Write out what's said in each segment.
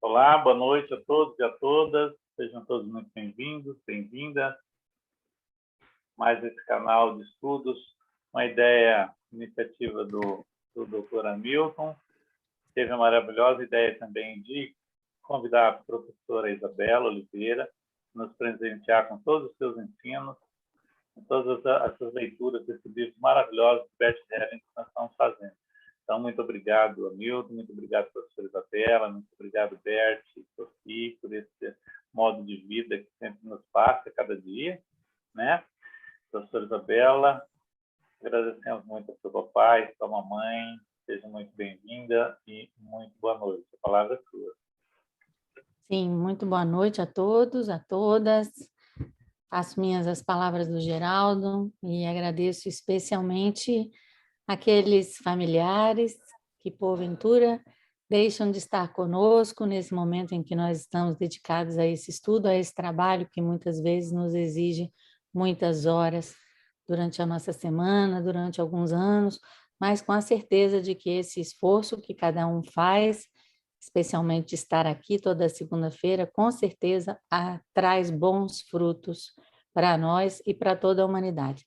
Olá, boa noite a todos e a todas. Sejam todos muito bem-vindos, bem-vindas. Mais esse canal de estudos, uma iniciativa do Dr. Hamilton. Teve a maravilhosa ideia também de convidar a professora Isabela Oliveira, nos presentear com todos os seus ensinos, com todas essas leituras desses livros maravilhosos de Bert Hellinger que nós estamos fazendo. Então, muito obrigado, Hamilton, muito obrigado, professora Isabela, muito obrigado, Bert e Sophie, por esse modo de vida que sempre nos passa a cada dia, né? Professora Isabela, agradecemos muito ao seu papai, à sua mamãe, seja muito bem-vinda e muito boa noite. A palavra é sua. Sim, muito boa noite a todos, a todas. Faço minhas as palavras do Geraldo e agradeço especialmente aqueles familiares que, porventura, deixam de estar conosco nesse momento em que nós estamos dedicados a esse estudo, a esse trabalho que muitas vezes nos exige muitas horas durante a nossa semana, durante alguns anos, mas com a certeza de que esse esforço que cada um faz, especialmente estar aqui toda segunda-feira, com certeza traz bons frutos para nós e para toda a humanidade.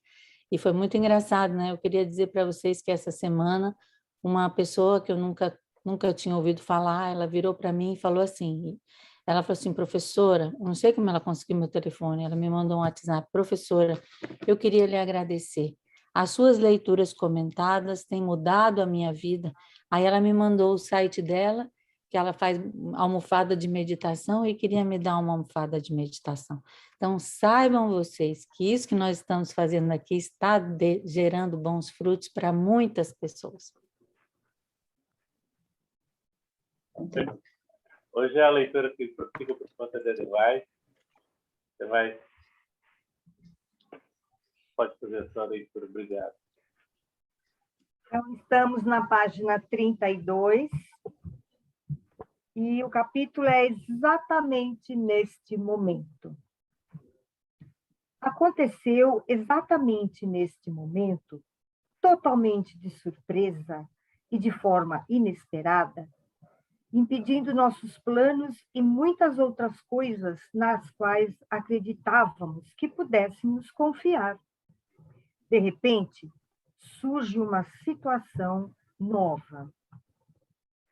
E foi muito engraçado, né? Eu queria dizer para vocês que essa semana uma pessoa que eu nunca tinha ouvido falar, ela virou para mim e falou assim, ela falou assim, professora, eu não sei como ela conseguiu meu telefone, ela me mandou um WhatsApp, professora, eu queria lhe agradecer. As suas leituras comentadas têm mudado a minha vida. Aí ela me mandou o site dela, que ela faz almofada de meditação e queria me dar uma almofada de meditação. Então, saibam vocês que isso que nós estamos fazendo aqui está gerando bons frutos para muitas pessoas. Hoje é a leitura que fica por conta da Device. Você pode fazer a sua leitura. Obrigado. Então, estamos na página 32. E o capítulo é exatamente neste momento. Aconteceu exatamente neste momento, totalmente de surpresa e de forma inesperada, impedindo nossos planos e muitas outras coisas nas quais acreditávamos que pudéssemos confiar. De repente, surge uma situação nova.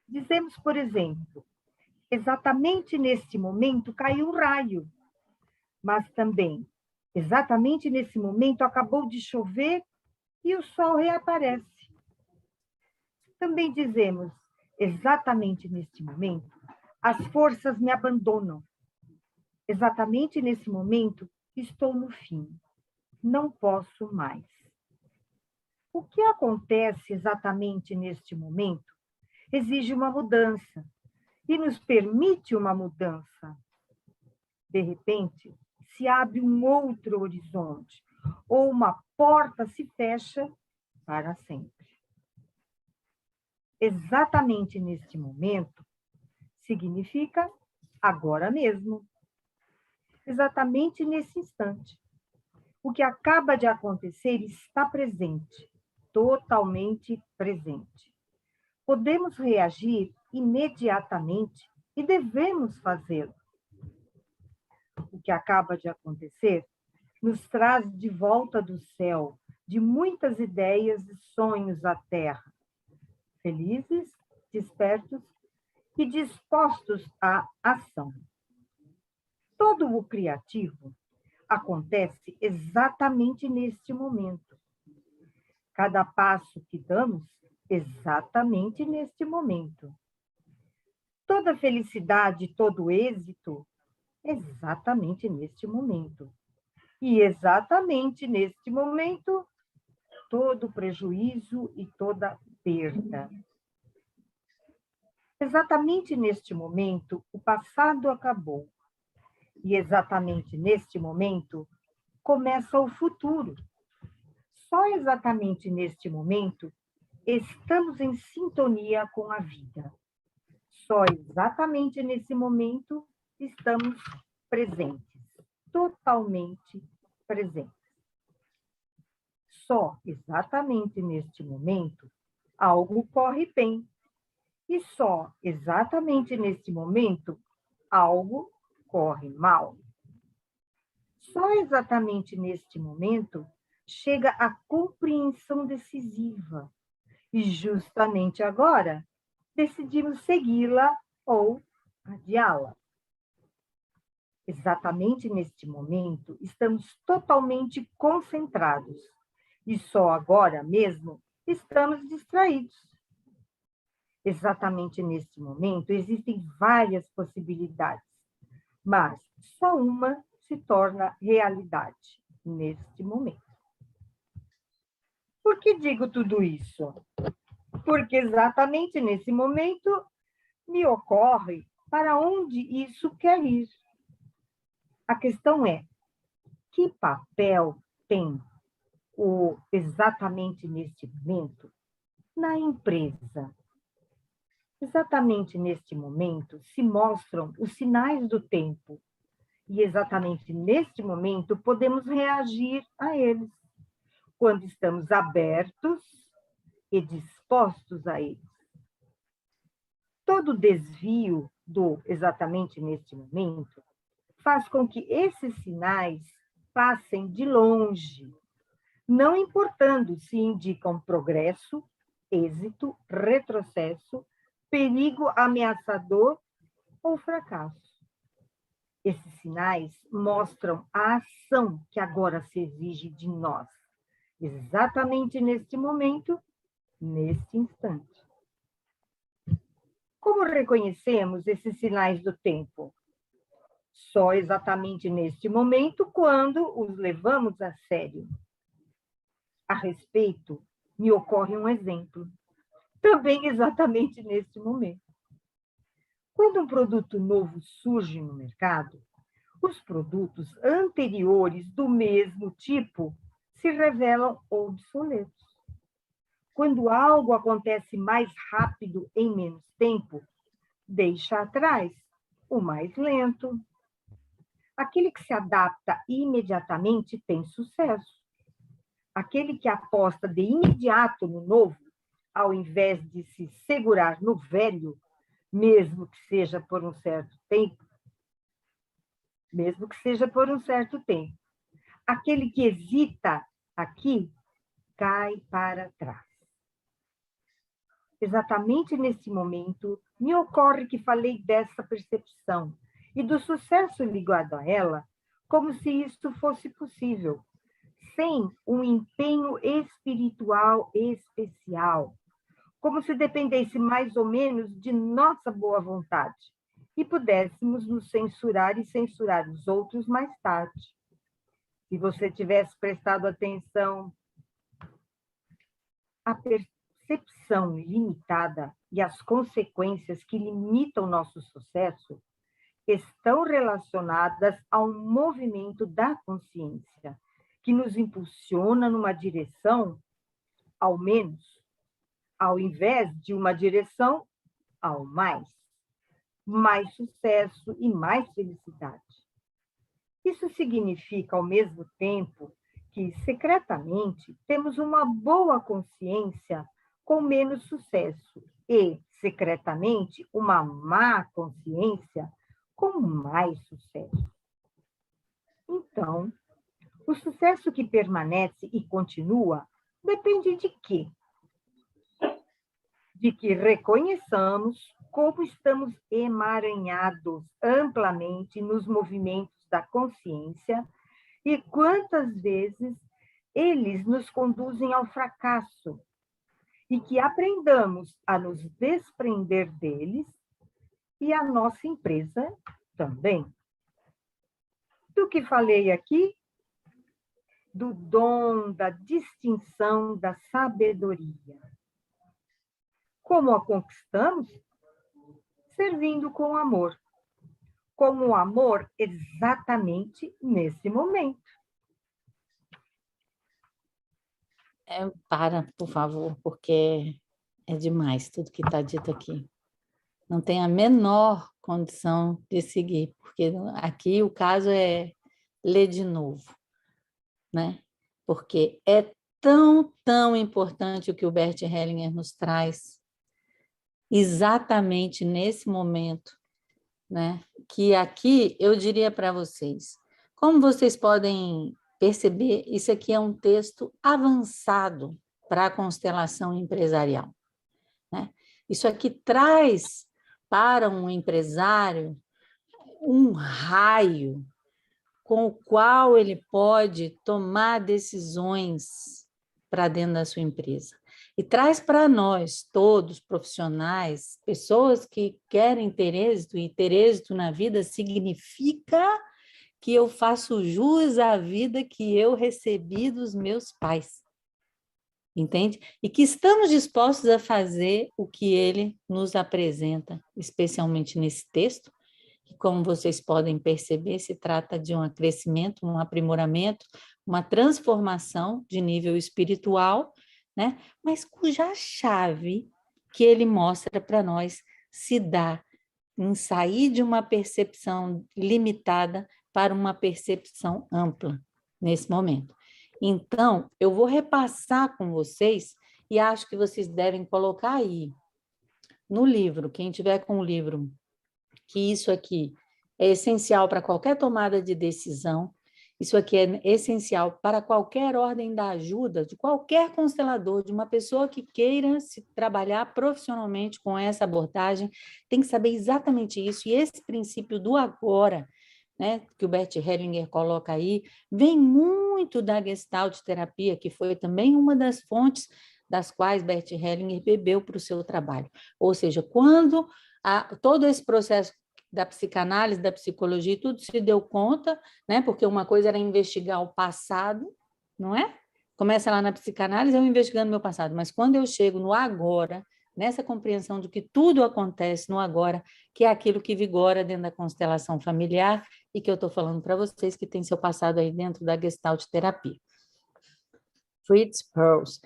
Dizemos, por exemplo, exatamente neste momento caiu um raio, mas também, exatamente nesse momento acabou de chover e o sol reaparece. Também dizemos, exatamente neste momento, as forças me abandonam. Exatamente nesse momento, estou no fim. Não posso mais. O que acontece exatamente neste momento exige uma mudança e nos permite uma mudança. De repente, se abre um outro horizonte, ou uma porta se fecha para sempre. Exatamente neste momento, significa agora mesmo. Exatamente nesse instante. O que acaba de acontecer está presente, totalmente presente. Podemos reagir imediatamente e devemos fazê-lo. O que acaba de acontecer nos traz de volta do céu de muitas ideias e sonhos à terra, felizes, despertos e dispostos à ação. Todo o criativo acontece exatamente neste momento. Cada passo que damos, exatamente neste momento. Toda felicidade, todo êxito, exatamente neste momento. E exatamente neste momento, todo prejuízo e toda perda. Exatamente neste momento, o passado acabou. E exatamente neste momento, começa o futuro. Só exatamente neste momento, estamos em sintonia com a vida. Só exatamente nesse momento, estamos presentes, totalmente presentes. Só exatamente neste momento, algo corre bem E só exatamente neste momento algo corre mal. Só exatamente neste momento chega a compreensão decisiva. E justamente agora decidimos segui-la ou adiá-la. Exatamente neste momento estamos totalmente concentrados. E só agora mesmo estamos distraídos. Exatamente neste momento existem várias possibilidades, mas só uma se torna realidade neste momento. Por que digo tudo isso? Porque exatamente nesse momento me ocorre para onde isso quer ir. A questão é, que papel tem exatamente neste momento na empresa? Exatamente neste momento se mostram os sinais do tempo. E exatamente neste momento podemos reagir a eles, quando estamos abertos e dispostos a eles. Todo desvio do exatamente neste momento faz com que esses sinais passem de longe, não importando se indicam progresso, êxito, retrocesso, perigo ameaçador ou fracasso. Esses sinais mostram a ação que agora se exige de nós, exatamente neste momento, neste instante. Como reconhecemos esses sinais do tempo? Só exatamente neste momento, quando os levamos a sério. A respeito, me ocorre um exemplo, também exatamente neste momento. Quando um produto novo surge no mercado, os produtos anteriores do mesmo tipo se revelam obsoletos. Quando algo acontece mais rápido em menos tempo, deixa atrás o mais lento. Aquele que se adapta imediatamente tem sucesso. Aquele que aposta de imediato no novo, ao invés de se segurar no velho, mesmo que seja por um certo tempo, aquele que hesita aqui cai para trás. Exatamente nesse momento, me ocorre que falei dessa percepção e do sucesso ligado a ela, como se isso fosse possível, sem um empenho espiritual especial, como se dependesse mais ou menos de nossa boa vontade e pudéssemos nos censurar e censurar os outros mais tarde. Se você tivesse prestado atenção, a percepção limitada e as consequências que limitam nosso sucesso estão relacionadas a um movimento da consciência que nos impulsiona numa direção, ao menos, ao invés de uma direção, ao mais sucesso e mais felicidade. Isso significa, ao mesmo tempo, que, secretamente, temos uma boa consciência com menos sucesso e, secretamente, uma má consciência com mais sucesso. Então, o sucesso que permanece e continua depende de quê? De que reconheçamos como estamos emaranhados amplamente nos movimentos da consciência e quantas vezes eles nos conduzem ao fracasso, e que aprendamos a nos desprender deles e a nossa empresa também. Do que falei aqui? Do dom da distinção da sabedoria. Como a conquistamos? Servindo com amor. Com o amor exatamente nesse momento. Para, por favor, porque é demais tudo que está dito aqui. Não tem a menor condição de seguir, porque aqui o caso é ler de novo, né? Porque é tão importante o que o Bert Hellinger nos traz. exatamente nesse momento, né? Que aqui eu diria para vocês, como vocês podem perceber, isso aqui é um texto avançado para a constelação empresarial, né? Isso aqui traz para um empresário um raio com o qual ele pode tomar decisões para dentro da sua empresa. E traz para nós, todos, profissionais, pessoas que querem ter êxito, e ter êxito na vida significa que eu faço jus à vida que eu recebi dos meus pais. Entende? E que estamos dispostos a fazer o que ele nos apresenta, especialmente nesse texto, que, como vocês podem perceber, se trata de um crescimento, um aprimoramento, uma transformação de nível espiritual, né? Mas cuja chave que ele mostra para nós se dá em sair de uma percepção limitada para uma percepção ampla nesse momento. Então, eu vou repassar com vocês e acho que vocês devem colocar aí no livro, quem tiver com o livro, que isso aqui é essencial para qualquer tomada de decisão, isso aqui é essencial para qualquer ordem da ajuda, de qualquer constelador, de uma pessoa que queira se trabalhar profissionalmente com essa abordagem, tem que saber exatamente isso, e esse princípio do agora, né, que o Bert Hellinger coloca aí, vem muito da Gestalt terapia, que foi também uma das fontes das quais Bert Hellinger bebeu para o seu trabalho. Ou seja, quando todo esse processo da psicanálise, da psicologia, tudo se deu conta, né, porque uma coisa era investigar o passado, não é? Começa lá na psicanálise, eu investigando meu passado, mas quando eu chego no agora, nessa compreensão de que tudo acontece no agora, que é aquilo que vigora dentro da constelação familiar, e que eu estou falando para vocês que tem seu passado aí dentro da Gestalt terapia. Fritz Perls.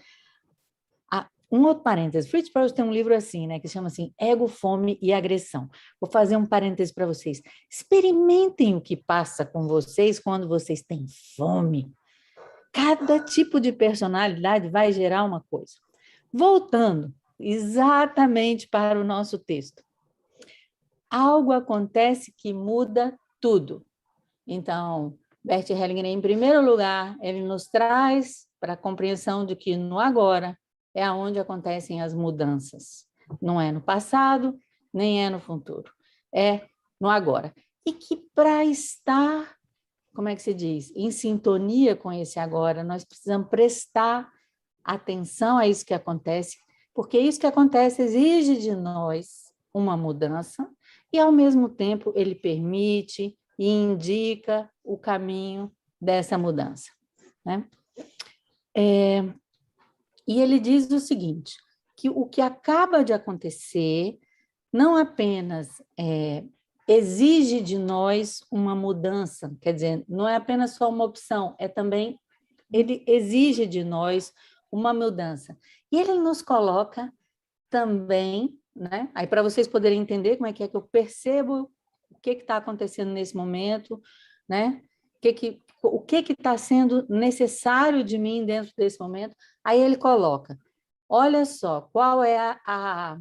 Um outro parêntese, Fritz Perls tem um livro assim, né, que chama assim, Ego, Fome e Agressão. Vou fazer um parêntese para vocês. Experimentem o que passa com vocês quando vocês têm fome. Cada tipo de personalidade vai gerar uma coisa. Voltando exatamente para o nosso texto. Algo acontece que muda tudo. Então, Bert Hellinger, em primeiro lugar, ele nos traz para a compreensão de que no agora é onde acontecem as mudanças. Não é no passado, nem é no futuro. É no agora. E que para estar, como é que se diz, em sintonia com esse agora, nós precisamos prestar atenção a isso que acontece, porque isso que acontece exige de nós uma mudança e, ao mesmo tempo, ele permite e indica o caminho dessa mudança, né? E ele diz o seguinte, que o que acaba de acontecer não apenas exige de nós uma mudança, quer dizer, não é apenas só uma opção, é também, ele exige de nós uma mudança. E ele nos coloca também, né? Aí para vocês poderem entender como é que eu percebo o que está acontecendo nesse momento, né? O que está sendo necessário de mim dentro desse momento. Aí ele coloca, olha só, qual é a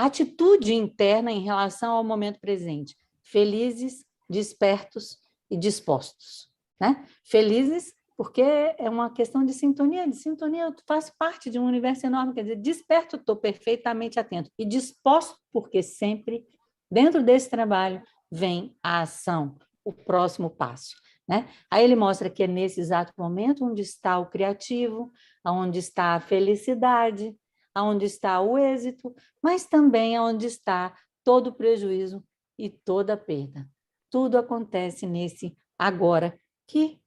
atitude interna em relação ao momento presente. Felizes, despertos e dispostos, né? Felizes porque é uma questão de sintonia eu faço parte de um universo enorme, quer dizer, desperto, estou perfeitamente atento, e disposto porque sempre, dentro desse trabalho, vem a ação, o próximo passo, né? Aí ele mostra que é nesse exato momento onde está o criativo, onde está a felicidade, onde está o êxito, mas também onde está todo o prejuízo e toda a perda. Tudo acontece nesse agora, que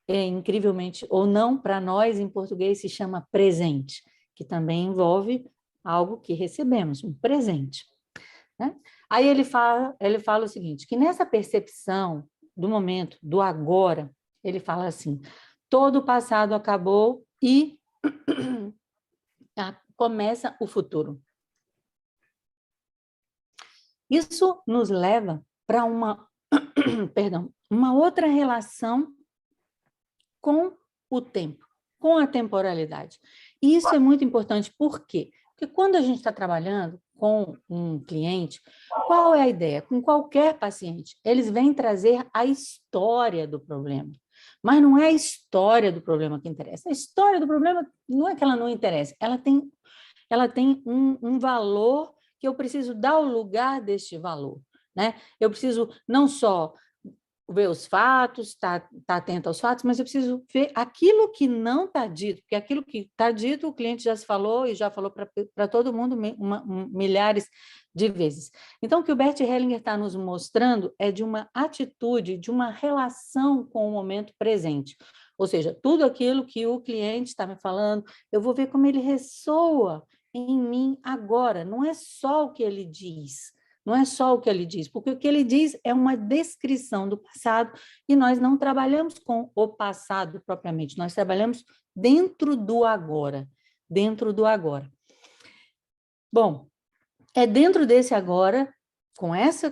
incrivelmente, ou não, para nós em português se chama presente, que também envolve algo que recebemos, um presente, né? Aí ele fala o seguinte, que nessa percepção do momento, do agora, ele fala assim, todo o passado acabou e começa o futuro. Isso nos leva para uma outra relação com o tempo, com a temporalidade. E isso é muito importante, por quê? Porque quando a gente está trabalhando com um cliente, qual é a ideia? Com qualquer paciente, eles vêm trazer a história do problema. Mas não é a história do problema que interessa. A história do problema não é que ela não interessa, ela tem um valor que eu preciso dar o lugar deste valor, né? Eu preciso não só ver os fatos, estar atento aos fatos, mas eu preciso ver aquilo que não está dito, porque aquilo que está dito o cliente já se falou e já falou para todo mundo milhares de vezes. Então, o que o Bert Hellinger está nos mostrando é de uma atitude, de uma relação com o momento presente. Ou seja, tudo aquilo que o cliente está me falando, eu vou ver como ele ressoa em mim agora, não é só o que ele diz, não é só o que ele diz, porque o que ele diz é uma descrição do passado e nós não trabalhamos com o passado propriamente, nós trabalhamos dentro do agora, dentro do agora. Bom, é dentro desse agora, com essa,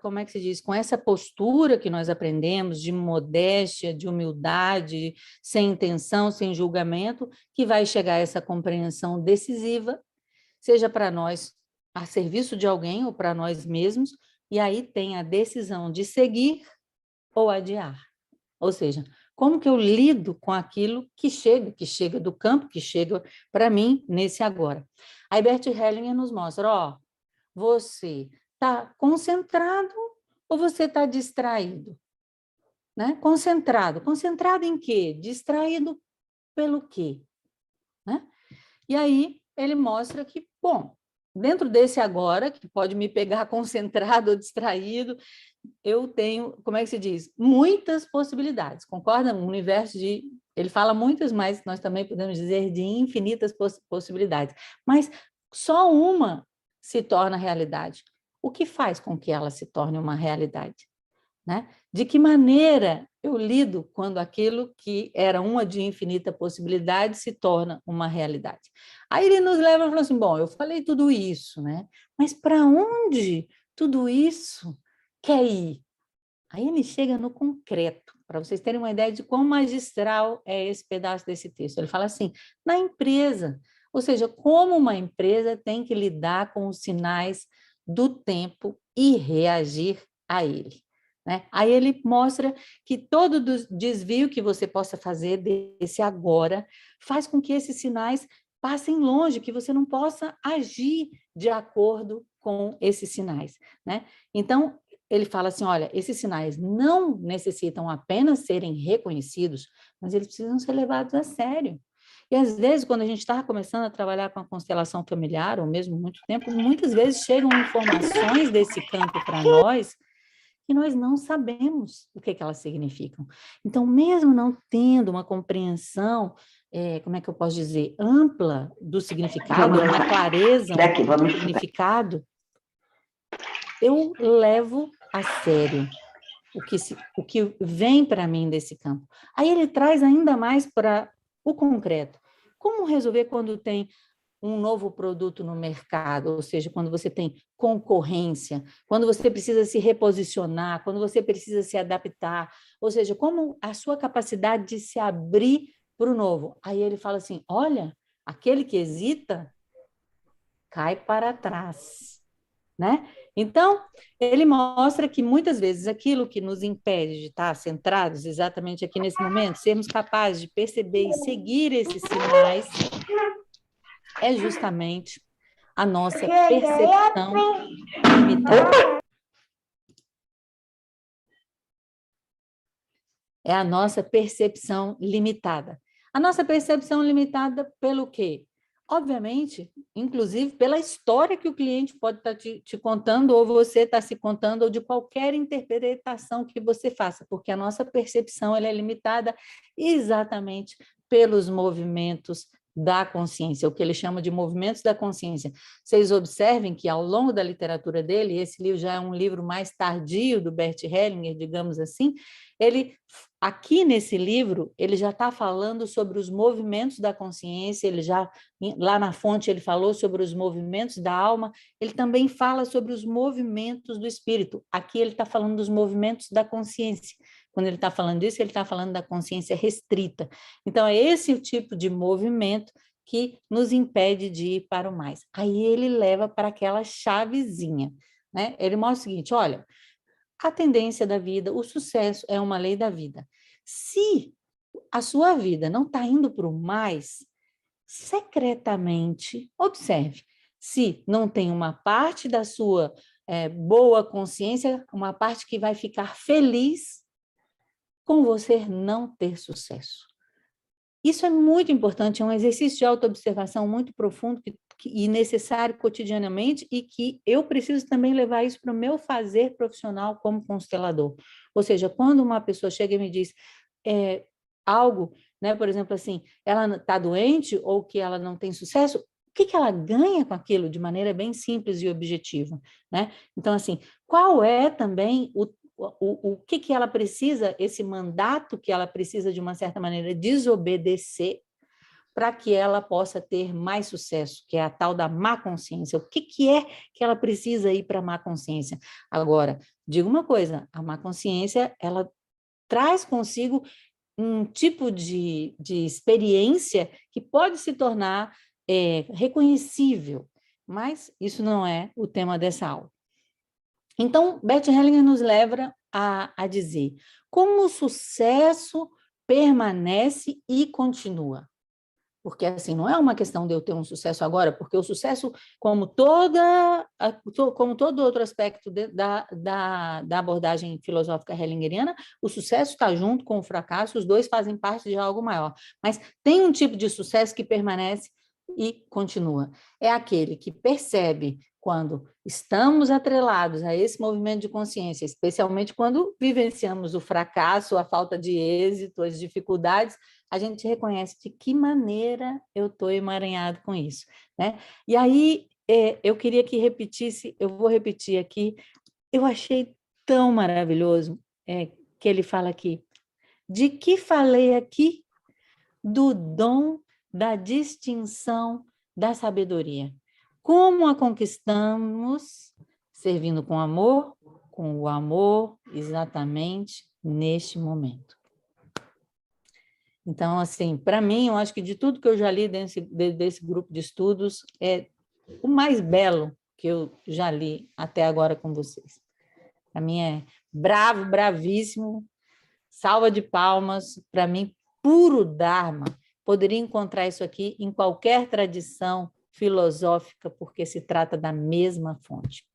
como é que se diz, com essa postura que nós aprendemos de modéstia, de humildade, sem intenção, sem julgamento, que vai chegar essa compreensão decisiva, seja para nós a serviço de alguém ou para nós mesmos, e aí tem a decisão de seguir ou adiar. Ou seja, como que eu lido com aquilo que chega do campo, que chega para mim nesse agora. Aí Bert Hellinger nos mostra, ó, você está concentrado ou você está distraído? Né? Concentrado em quê? Distraído pelo quê? Né? E aí ele mostra que, bom, dentro desse agora, que pode me pegar concentrado ou distraído, eu tenho, como é que se diz? Muitas possibilidades, concorda? Um universo de... Ele fala muitas, mas nós também podemos dizer de infinitas possibilidades. Mas só uma se torna realidade. O que faz com que ela se torne uma realidade? Né? De que maneira eu lido quando aquilo que era uma de infinita possibilidade se torna uma realidade? Aí ele nos leva e fala assim, bom, eu falei tudo isso, né? Mas para onde tudo isso quer ir? Aí ele chega no concreto, para vocês terem uma ideia de quão magistral é esse pedaço desse texto. Ele fala assim, na empresa, ou seja, como uma empresa tem que lidar com os sinais do tempo e reagir a ele. Né? Aí ele mostra que todo desvio que você possa fazer desse agora faz com que esses sinais passem longe, que você não possa agir de acordo com esses sinais. Né? Então, ele fala assim, olha, esses sinais não necessitam apenas serem reconhecidos, mas eles precisam ser levados a sério. E, às vezes, quando a gente está começando a trabalhar com a constelação familiar, ou mesmo muito tempo, muitas vezes chegam informações desse campo para nós que nós não sabemos o que elas significam. Então, mesmo não tendo uma compreensão, como é que eu posso dizer, ampla do significado, uma clareza do significado, eu levo a sério o que vem para mim desse campo. Aí ele traz ainda mais para o concreto. Como resolver quando tem um novo produto no mercado, ou seja, quando você tem concorrência, quando você precisa se reposicionar, quando você precisa se adaptar, ou seja, como a sua capacidade de se abrir para o novo. Aí ele fala assim, olha, aquele que hesita cai para trás, né? Então, ele mostra que muitas vezes aquilo que nos impede de estar centrados exatamente aqui nesse momento, sermos capazes de perceber e seguir esses sinais, é justamente a nossa percepção limitada. É a nossa percepção limitada. A nossa percepção limitada pelo quê? Obviamente, inclusive pela história que o cliente pode estar te contando, ou você está se contando, ou de qualquer interpretação que você faça, porque a nossa percepção ela é limitada exatamente pelos movimentos da consciência, o que ele chama de movimentos da consciência. Vocês observem que, ao longo da literatura dele, esse livro já é um livro mais tardio do Bert Hellinger, digamos assim, ele, aqui nesse livro, ele já está falando sobre os movimentos da consciência, ele já, lá na fonte, ele falou sobre os movimentos da alma, ele também fala sobre os movimentos do espírito. Aqui ele está falando dos movimentos da consciência. Quando ele está falando disso, ele está falando da consciência restrita. Então, é esse o tipo de movimento que nos impede de ir para o mais. Aí ele leva para aquela chavezinha, né? Ele mostra o seguinte, olha, a tendência da vida, o sucesso é uma lei da vida. Se a sua vida não está indo para o mais, secretamente, observe, se não tem uma parte da sua boa consciência, uma parte que vai ficar feliz com você não ter sucesso. Isso é muito importante, é um exercício de autoobservação muito profundo e necessário cotidianamente e que eu preciso também levar isso para o meu fazer profissional como constelador. Ou seja, quando uma pessoa chega e me diz algo, né, por exemplo, assim, ela está doente ou que ela não tem sucesso, o que ela ganha com aquilo de maneira bem simples e objetiva, né? Então, assim, qual é também o que ela precisa, esse mandato que ela precisa, de uma certa maneira, desobedecer para que ela possa ter mais sucesso, que é a tal da má consciência. O que é que ela precisa ir para a má consciência? Agora, digo uma coisa, a má consciência, ela traz consigo um tipo de experiência que pode se tornar reconhecível, mas isso não é o tema dessa aula. Então, Bert Hellinger nos leva a dizer como o sucesso permanece e continua. Porque, assim, não é uma questão de eu ter um sucesso agora, porque o sucesso, como todo outro aspecto da abordagem filosófica hellingeriana, o sucesso está junto com o fracasso, os dois fazem parte de algo maior. Mas tem um tipo de sucesso que permanece e continua. É aquele que percebe quando estamos atrelados a esse movimento de consciência, especialmente quando vivenciamos o fracasso, a falta de êxito, as dificuldades, a gente reconhece de que maneira eu estou emaranhado com isso, né? E aí, eu queria que repetisse, eu vou repetir aqui, eu achei tão maravilhoso que ele fala aqui, de que falei aqui? Do dom da distinção da sabedoria. Como a conquistamos? Servindo com o amor exatamente neste momento. Então, assim, para mim, eu acho que de tudo que eu já li desse grupo de estudos, é o mais belo que eu já li até agora com vocês. Para mim é bravo, bravíssimo, salva de palmas, para mim, puro Dharma. Poderia encontrar isso aqui em qualquer tradição filosófica, porque se trata da mesma fonte.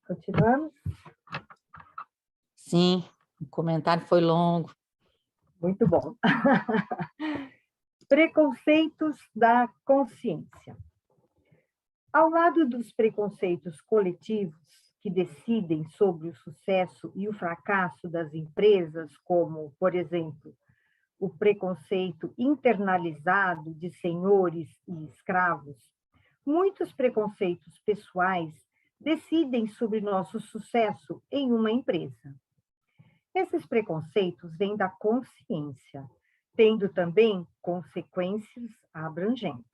Continuamos? Sim, o comentário foi longo. Muito bom. Preconceitos da consciência. Ao lado dos preconceitos coletivos que decidem sobre o sucesso e o fracasso das empresas, como, por exemplo, o preconceito internalizado de senhores e escravos, muitos preconceitos pessoais decidem sobre nosso sucesso em uma empresa. Esses preconceitos vêm da consciência, tendo também consequências abrangentes.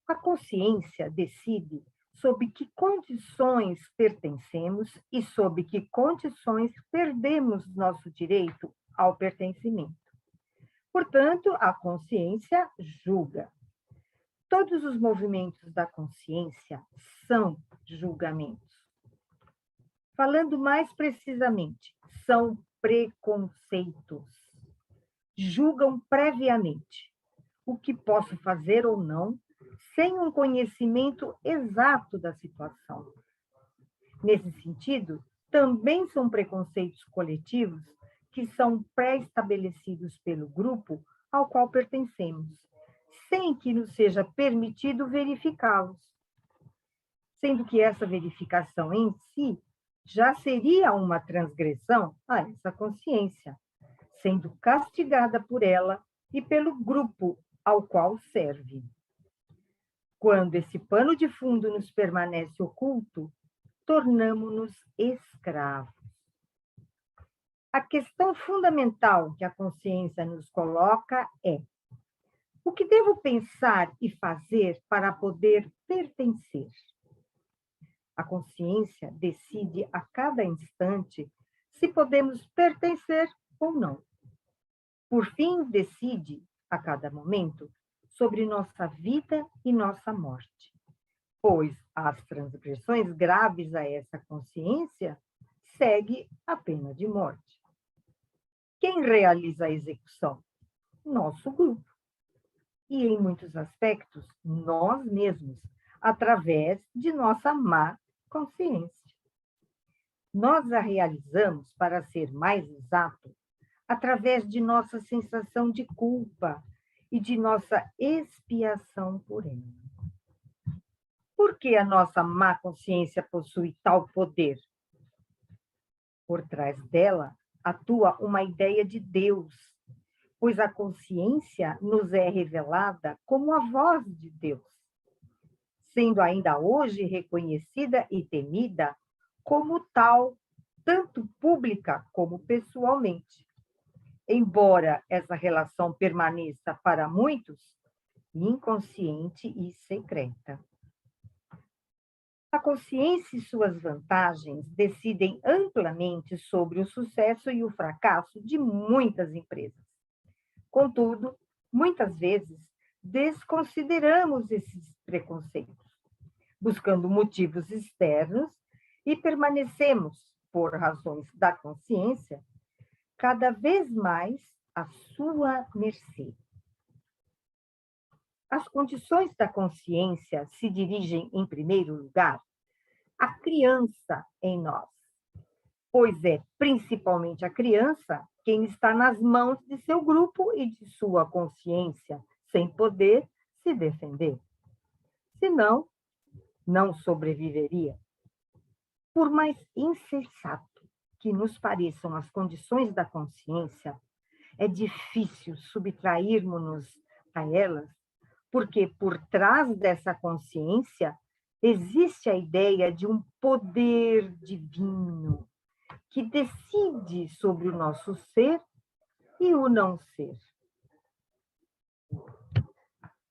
A consciência decide sob que condições pertencemos e sob que condições perdemos nosso direito ao pertencimento. Portanto, a consciência julga. Todos os movimentos da consciência são julgamentos. Falando mais precisamente, são preconceitos. Julgam previamente o que posso fazer ou não, sem um conhecimento exato da situação. Nesse sentido, também são preconceitos coletivos que são pré-estabelecidos pelo grupo ao qual pertencemos, sem que nos seja permitido verificá-los. Sendo que essa verificação em si já seria uma transgressão a essa consciência, sendo castigada por ela e pelo grupo ao qual serve. Quando esse pano de fundo nos permanece oculto, tornamo-nos escravos. A questão fundamental que a consciência nos coloca é: o que devo pensar e fazer para poder pertencer? A consciência decide a cada instante se podemos pertencer ou não. Por fim, decide, a cada momento, sobre nossa vida e nossa morte, pois as transgressões graves a essa consciência segue a pena de morte. Quem realiza a execução? Nosso grupo. E, em muitos aspectos, nós mesmos, através de nossa má consciência. Nós a realizamos, para ser mais exato, através de nossa sensação de culpa e de nossa expiação por ela. Por que a nossa má consciência possui tal poder? Por trás dela atua uma ideia de Deus, pois a consciência nos é revelada como a voz de Deus, sendo ainda hoje reconhecida e temida como tal, tanto pública como pessoalmente. Embora essa relação permaneça para muitos inconsciente e secreta. A consciência e suas vantagens decidem amplamente sobre o sucesso e o fracasso de muitas empresas. Contudo, muitas vezes, desconsideramos esses preconceitos, buscando motivos externos e permanecemos, por razões da consciência, cada vez mais à sua mercê. As condições da consciência se dirigem, em primeiro lugar, à criança em nós, pois é principalmente a criança quem está nas mãos de seu grupo e de sua consciência, sem poder se defender. Senão, não sobreviveria. Por mais insensato que nos pareçam as condições da consciência, é difícil subtrairmos-nos a elas, porque por trás dessa consciência existe a ideia de um poder divino que decide sobre o nosso ser e o não ser.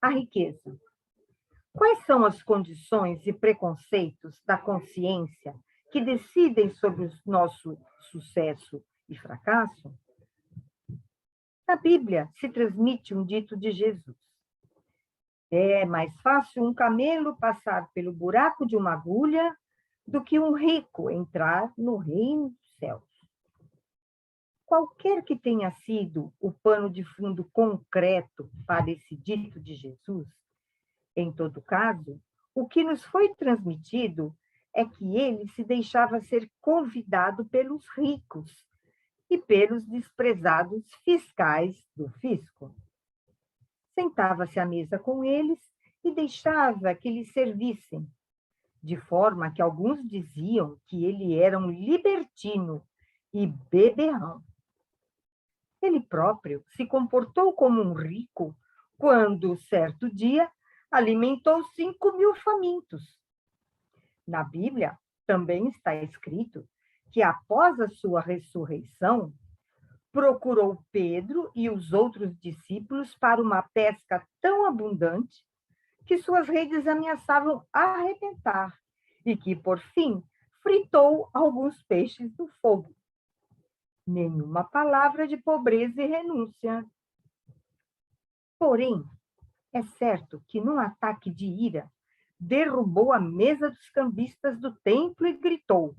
A riqueza. Quais são as condições e preconceitos da consciência que decidem sobre o nosso sucesso e fracasso? Na Bíblia se transmite um dito de Jesus. É mais fácil um camelo passar pelo buraco de uma agulha do que um rico entrar no reino dos céus. Qualquer que tenha sido o pano de fundo concreto para esse dito de Jesus, em todo caso, o que nos foi transmitido é que ele se deixava ser convidado pelos ricos e pelos desprezados fiscais do fisco. Sentava-se à mesa com eles e deixava que lhe servissem, de forma que alguns diziam que ele era um libertino e beberrão. Ele próprio se comportou como um rico quando, certo dia, alimentou 5.000 famintos. Na Bíblia também está escrito que, após a sua ressurreição, procurou Pedro e os outros discípulos para uma pesca tão abundante que suas redes ameaçavam arrebentar e que, por fim, fritou alguns peixes no fogo. Nenhuma palavra de pobreza e renúncia. Porém, é certo que, num ataque de ira, derrubou a mesa dos cambistas do templo e gritou: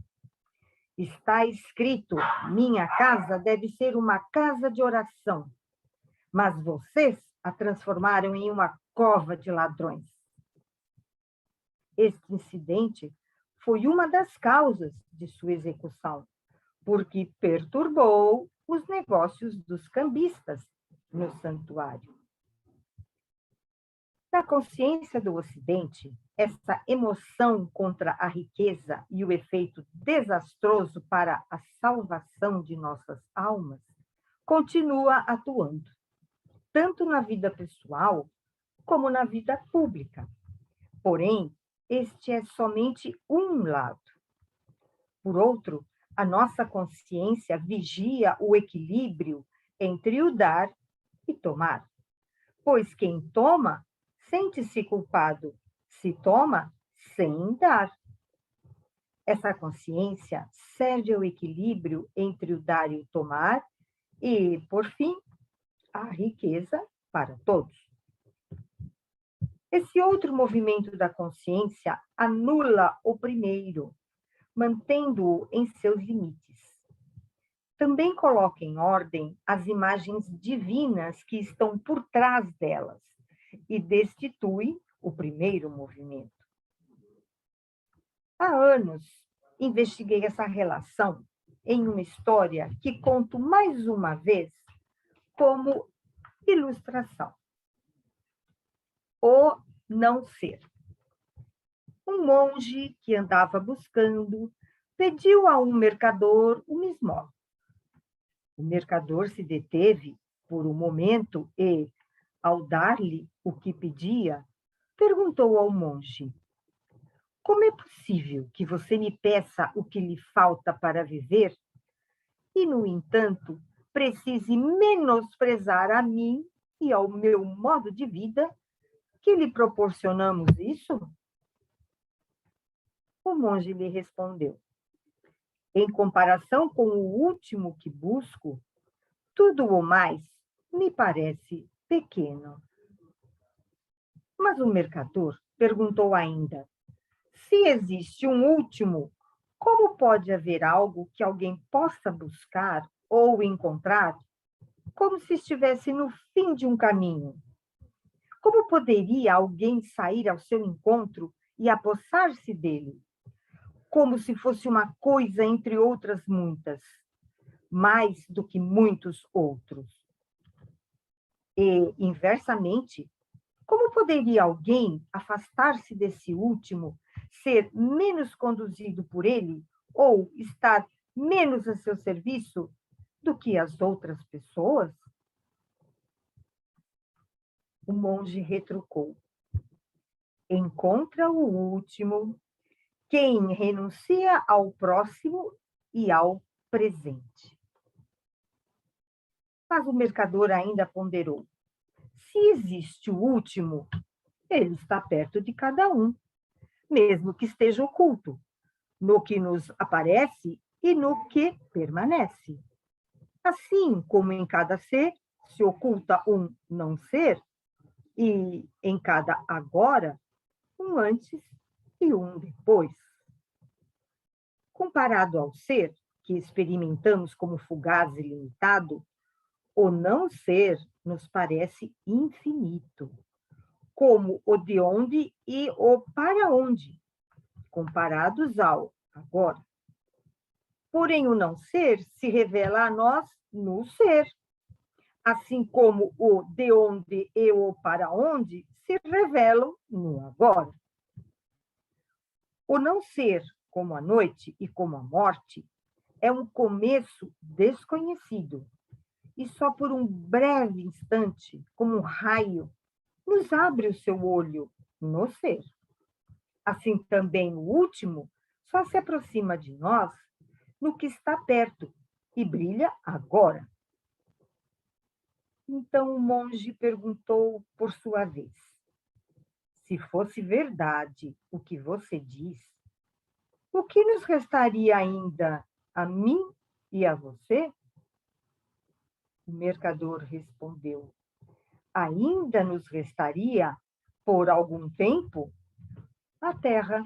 está escrito, minha casa deve ser uma casa de oração, mas vocês a transformaram em uma cova de ladrões. Este incidente foi uma das causas de sua execução, porque perturbou os negócios dos cambistas no santuário. Na consciência do Ocidente, essa emoção contra a riqueza e o efeito desastroso para a salvação de nossas almas continua atuando, tanto na vida pessoal como na vida pública. Porém, este é somente um lado. Por outro, a nossa consciência vigia o equilíbrio entre o dar e tomar, pois quem toma sente-se culpado se toma sem dar. Essa consciência serve ao equilíbrio entre o dar e o tomar e, por fim, a riqueza para todos. Esse outro movimento da consciência anula o primeiro, mantendo-o em seus limites. Também coloca em ordem as imagens divinas que estão por trás delas e destitui o primeiro movimento. Há anos, investiguei essa relação em uma história que conto mais uma vez como ilustração. O não ser. Um monge que andava buscando pediu a um mercador uma esmola. O mercador se deteve por um momento e, ao dar-lhe o que pedia, perguntou ao monge: como é possível que você me peça o que lhe falta para viver e, no entanto, precise menosprezar a mim e ao meu modo de vida que lhe proporcionamos isso? O monge lhe respondeu: em comparação com o último que busco, tudo o mais me parece pequeno. Mas o mercador perguntou ainda: se existe um último, como pode haver algo que alguém possa buscar ou encontrar, como se estivesse no fim de um caminho? Como poderia alguém sair ao seu encontro e apossar-se dele, como se fosse uma coisa entre outras muitas, mais do que muitos outros? E, inversamente, como poderia alguém afastar-se desse último, ser menos conduzido por ele ou estar menos a seu serviço do que as outras pessoas? O monge retrucou: encontra o último quem renuncia ao próximo e ao presente. Mas o mercador ainda ponderou: se existe o último, ele está perto de cada um, mesmo que esteja oculto, no que nos aparece e no que permanece. Assim como em cada ser se oculta um não ser, e em cada agora, um antes e um depois. Comparado ao ser, que experimentamos como fugaz e limitado, o não ser nos parece infinito, como o de onde e o para onde, comparados ao agora. Porém, o não ser se revela a nós no ser, assim como o de onde e o para onde se revelam no agora. O não ser, como a noite e como a morte, é um começo desconhecido, e só por um breve instante, como um raio, nos abre o seu olho no ser. Assim também o último só se aproxima de nós no que está perto e brilha agora. Então o monge perguntou por sua vez: se fosse verdade o que você diz, o que nos restaria ainda a mim e a você? O mercador respondeu: ainda nos restaria, por algum tempo, a terra.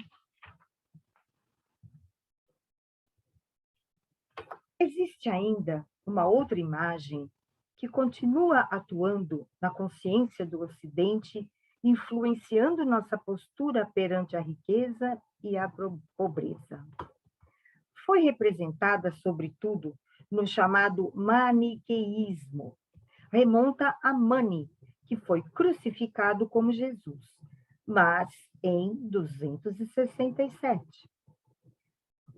Existe ainda uma outra imagem que continua atuando na consciência do Ocidente, influenciando nossa postura perante a riqueza e a pobreza. Foi representada, sobretudo, no chamado maniqueísmo. Remonta a Mani, que foi crucificado como Jesus, mas em 267.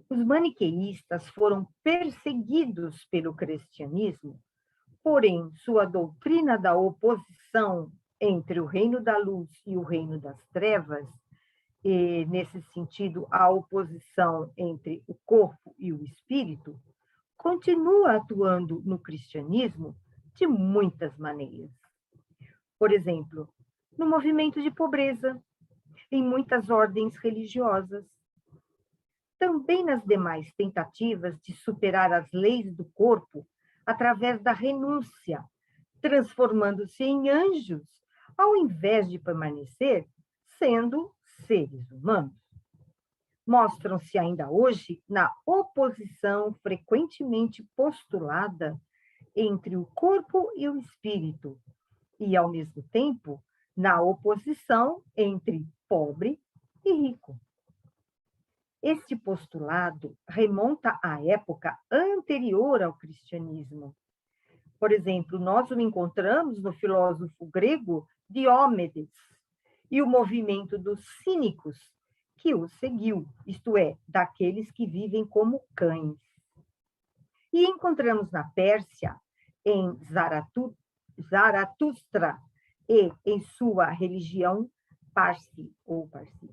Os maniqueístas foram perseguidos pelo cristianismo, porém, sua doutrina da oposição entre o reino da luz e o reino das trevas, e, nesse sentido, a oposição entre o corpo e o espírito, continua atuando no cristianismo de muitas maneiras. Por exemplo, no movimento de pobreza, em muitas ordens religiosas, também nas demais tentativas de superar as leis do corpo através da renúncia, transformando-se em anjos, ao invés de permanecer sendo seres humanos. Mostram-se ainda hoje na oposição frequentemente postulada entre o corpo e o espírito, e, ao mesmo tempo, na oposição entre pobre e rico. Este postulado remonta à época anterior ao cristianismo. Por exemplo, nós o encontramos no filósofo grego Diómedes e o movimento dos cínicos, que o seguiu, isto é, daqueles que vivem como cães. E encontramos na Pérsia, em Zaratustra e em sua religião Parsi ou Parsi.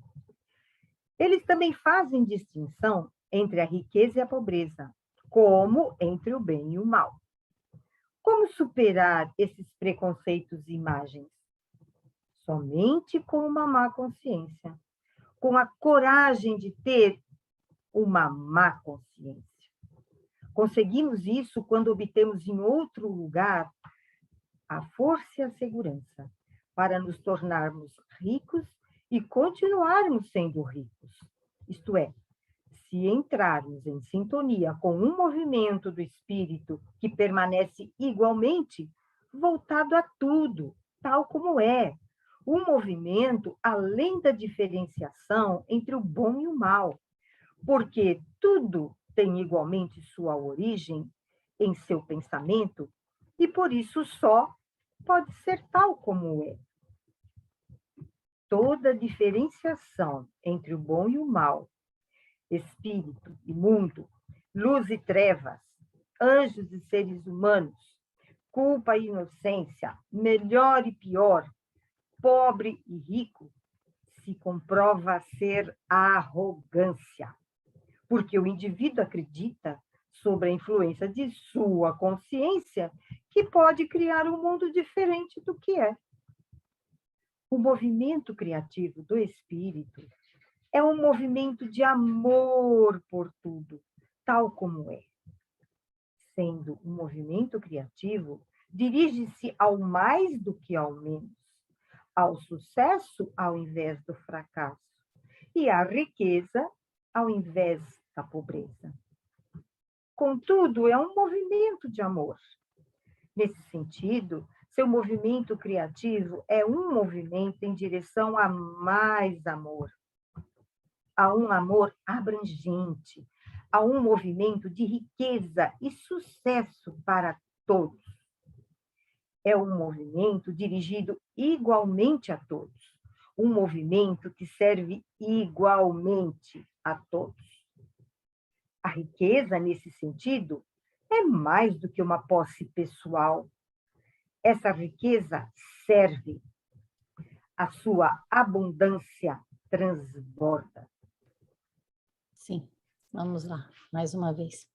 Eles também fazem distinção entre a riqueza e a pobreza, como entre o bem e o mal. Como superar esses preconceitos e imagens? Somente com uma má consciência, com a coragem de ter uma má consciência. Conseguimos isso quando obtemos em outro lugar a força e a segurança para nos tornarmos ricos e continuarmos sendo ricos. Isto é, se entrarmos em sintonia com um movimento do espírito que permanece igualmente voltado a tudo, tal como é, um movimento além da diferenciação entre o bom e o mal, porque tudo tem igualmente sua origem em seu pensamento e por isso só pode ser tal como é. Toda diferenciação entre o bom e o mal, espírito e mundo, luz e trevas, anjos e seres humanos, culpa e inocência, melhor e pior, pobre e rico, se comprova ser arrogância, porque o indivíduo acredita, sob a influência de sua consciência, que pode criar um mundo diferente do que é. O movimento criativo do espírito é um movimento de amor por tudo, tal como é. Sendo um movimento criativo, dirige-se ao mais do que ao menos, ao sucesso ao invés do fracasso, e à riqueza ao invés da pobreza. Contudo, é um movimento de amor. Nesse sentido, seu movimento criativo é um movimento em direção a mais amor, a um amor abrangente, a um movimento de riqueza e sucesso para todos. É um movimento dirigido igualmente a todos, um movimento que serve igualmente a todos. A riqueza, nesse sentido, é mais do que uma posse pessoal. Essa riqueza serve. A sua abundância transborda. Sim, vamos lá, mais uma vez.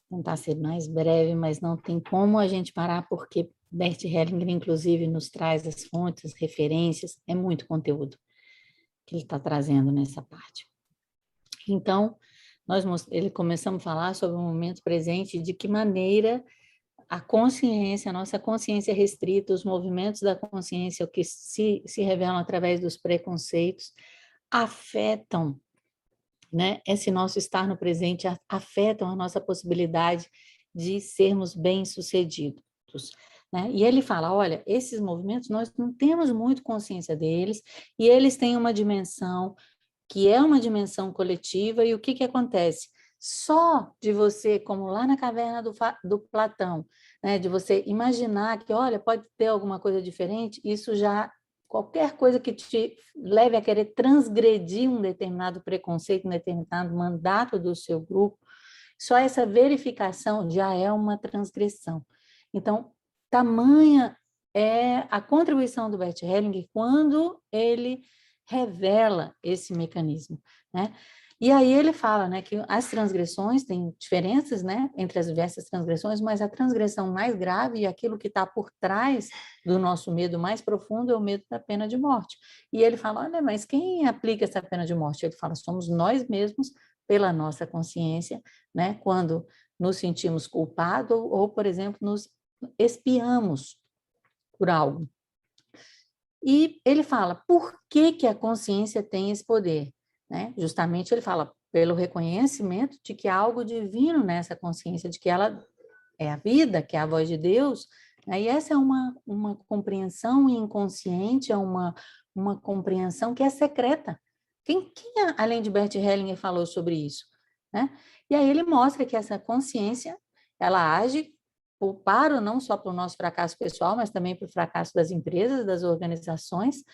Tentar ser mais breve, mas não tem como a gente parar, porque Bert Hellinger, inclusive, nos traz as fontes, as referências, é muito conteúdo que ele está trazendo nessa parte. Então, ele começamos a falar sobre o momento presente, de que maneira a consciência, a nossa consciência restrita, os movimentos da consciência, o que se revelam através dos preconceitos, afetam, né, esse nosso estar no presente, afetam a nossa possibilidade de sermos bem-sucedidos, né? E ele fala, olha, esses movimentos nós não temos muito consciência deles, e eles têm uma dimensão que é uma dimensão coletiva, e o que acontece? Só de você, como lá na caverna do Platão, né, de você imaginar que, olha, pode ter alguma coisa diferente, isso já, qualquer coisa que te leve a querer transgredir um determinado preconceito, um determinado mandato do seu grupo, só essa verificação já é uma transgressão. Então, tamanha é a contribuição do Bert Hellinger quando ele revela esse mecanismo, né? E aí ele fala, né, que as transgressões têm diferenças, né, entre as diversas transgressões, mas a transgressão mais grave e aquilo que está por trás do nosso medo mais profundo é o medo da pena de morte. E ele fala, olha, mas quem aplica essa pena de morte? Ele fala, somos nós mesmos pela nossa consciência, né? Quando nos sentimos culpados ou, por exemplo, nos expiamos por algo. E ele fala, por que que a consciência tem esse poder? Né? Justamente ele fala, pelo reconhecimento de que há algo divino nessa consciência, de que ela é a vida, que é a voz de Deus, né? E essa é uma compreensão inconsciente, é uma compreensão que é secreta. Quem além de Bert Hellinger, falou sobre isso? Né? E aí ele mostra que essa consciência, ela age para não só para o nosso fracasso pessoal, mas também para o fracasso das empresas, das organizações,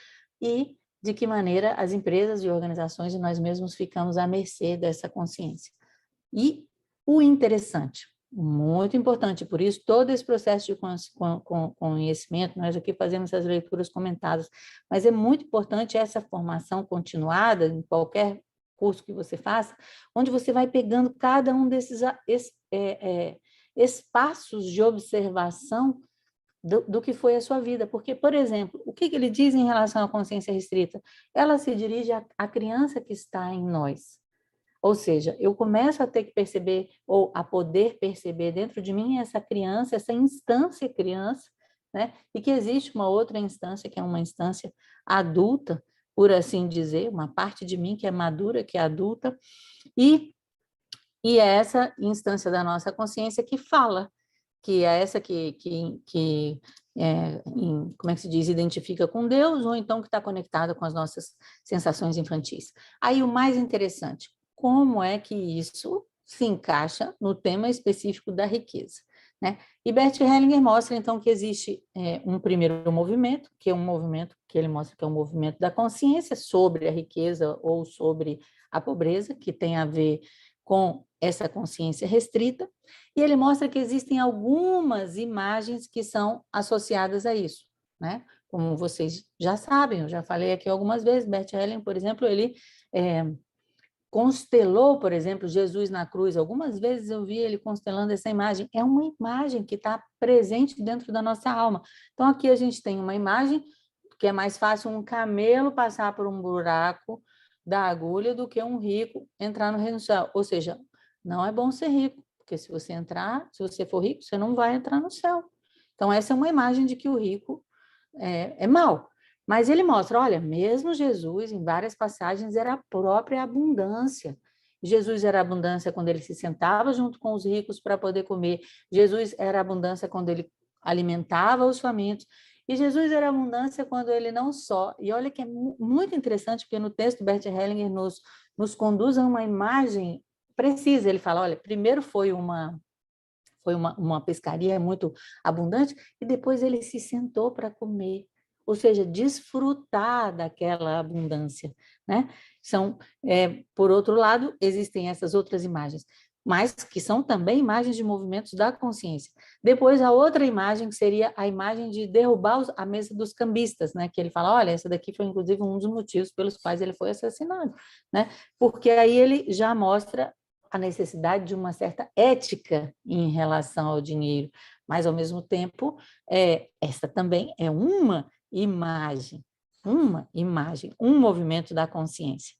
e de que maneira as empresas e organizações e nós mesmos ficamos à mercê dessa consciência. E o interessante, muito importante, por isso todo esse processo de conhecimento, nós aqui fazemos essas leituras comentadas, mas é muito importante essa formação continuada, em qualquer curso que você faça, onde você vai pegando cada um desses espaços de observação do que foi a sua vida. Porque, por exemplo, o que ele diz em relação à consciência restrita? Ela se dirige à criança que está em nós. Ou seja, eu começo a ter que perceber, ou a poder perceber dentro de mim essa criança, essa instância criança, né? E que existe uma outra instância, que é uma instância adulta, por assim dizer, uma parte de mim que é madura, que é adulta, e é essa instância da nossa consciência que fala, que é essa como é que se diz, identifica com Deus, ou então que está conectada com as nossas sensações infantis. Aí o mais interessante, como é que isso se encaixa no tema específico da riqueza, né? E Bert Hellinger mostra, então, que existe um primeiro movimento, que é um movimento que ele mostra que é um movimento da consciência sobre a riqueza ou sobre a pobreza, que tem a ver com essa consciência restrita, e ele mostra que existem algumas imagens que são associadas a isso, né? Como vocês já sabem, eu já falei aqui algumas vezes, Bert Hellinger, por exemplo, ele constelou, por exemplo, Jesus na cruz. Algumas vezes eu vi ele constelando essa imagem. É uma imagem que está presente dentro da nossa alma. Então, aqui a gente tem uma imagem que é mais fácil um camelo passar por um buraco da agulha do que um rico entrar no reino do céu. Ou seja, não é bom ser rico, porque se você for rico, você não vai entrar no céu. Então, essa é uma imagem de que o rico é mau. Mas ele mostra, olha, mesmo Jesus, em várias passagens, era a própria abundância. Jesus era abundância quando ele se sentava junto com os ricos para poder comer. Jesus era abundância quando ele alimentava os famintos. E Jesus era abundância quando ele não só... E olha que é muito interessante, porque no texto Bert Hellinger nos conduz a uma imagem precisa. Ele fala, olha, primeiro foi uma pescaria muito abundante e depois ele se sentou para comer. Ou seja, desfrutar daquela abundância, né? Por outro lado, existem essas outras imagens, mas que são também imagens de movimentos da consciência. Depois, a outra imagem, que seria a imagem de derrubar a mesa dos cambistas, né? Que ele fala, olha, essa daqui foi, inclusive, um dos motivos pelos quais ele foi assassinado, né? Porque aí ele já mostra a necessidade de uma certa ética em relação ao dinheiro, mas, ao mesmo tempo, essa também é uma imagem, um movimento da consciência.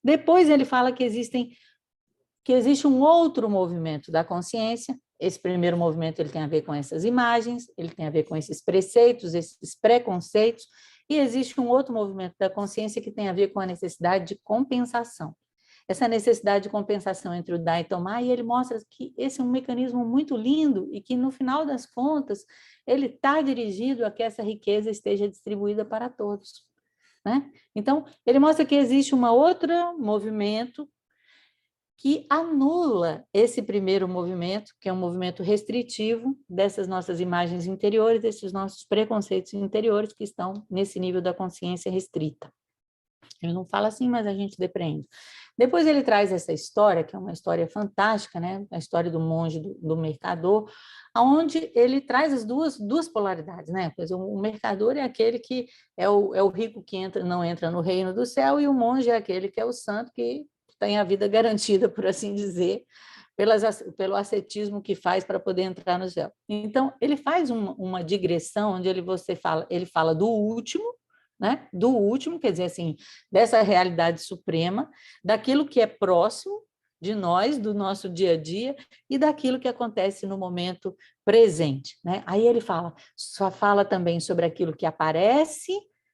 Depois ele fala que existe um outro movimento da consciência. Esse primeiro movimento ele tem a ver com essas imagens, ele tem a ver com esses preceitos, esses preconceitos, e existe um outro movimento da consciência que tem a ver com a necessidade de compensação. Essa necessidade de compensação entre o dar e tomar, e ele mostra que esse é um mecanismo muito lindo e que, no final das contas, ele está dirigido a que essa riqueza esteja distribuída para todos, né? Então, ele mostra que existe um outro movimento que anula esse primeiro movimento, que é um movimento restritivo dessas nossas imagens interiores, desses nossos preconceitos interiores que estão nesse nível da consciência restrita. Ele não fala assim, mas a gente depreende. Depois ele traz essa história, que é uma história fantástica, né? A história do monge, do mercador, onde ele traz as duas polaridades, né? Pois o mercador é aquele que é o rico que não entra no reino do céu, e o monge é aquele que é o santo que tem a vida garantida, por assim dizer, pelo ascetismo que faz para poder entrar no céu. Então, ele faz uma digressão onde ele fala do último, né? Do último, quer dizer assim, dessa realidade suprema, daquilo que é próximo, de nós, do nosso dia a dia e daquilo que acontece no momento presente, né? Aí ele só fala também sobre aquilo que aparece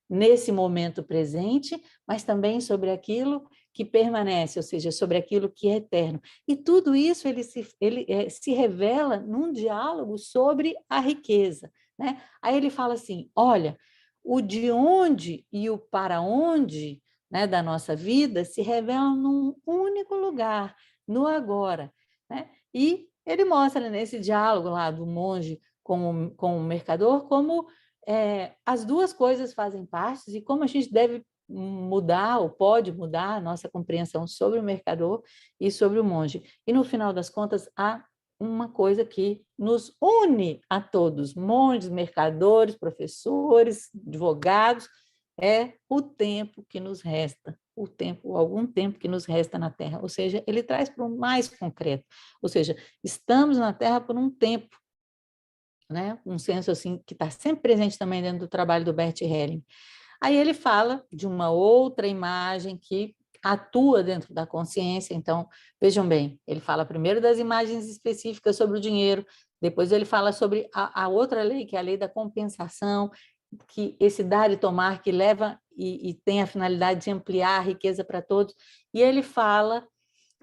nesse momento presente, mas também sobre aquilo que permanece, ou seja, sobre aquilo que é eterno. E tudo isso ele se revela num diálogo sobre a riqueza, né? Aí ele fala assim, olha, o de onde e o para onde, né, da nossa vida se revela num único lugar, no agora, né? E ele mostra nesse diálogo lá do monge com o mercador como as duas coisas fazem parte e como a gente deve mudar ou pode mudar a nossa compreensão sobre o mercador e sobre o monge. E no final das contas, há uma coisa que nos une a todos, monges, mercadores, professores, advogados, é o tempo que nos resta, algum tempo que nos resta na Terra. Ou seja, ele traz para o mais concreto. Ou seja, estamos na Terra por um tempo, né? Um senso assim que está sempre presente também dentro do trabalho do Bert Helling. Aí ele fala de uma outra imagem que atua dentro da consciência. Então, vejam bem, ele fala primeiro das imagens específicas sobre o dinheiro, depois ele fala sobre a outra lei, que é a lei da compensação, que esse dar e tomar que leva e tem a finalidade de ampliar a riqueza para todos. E ele fala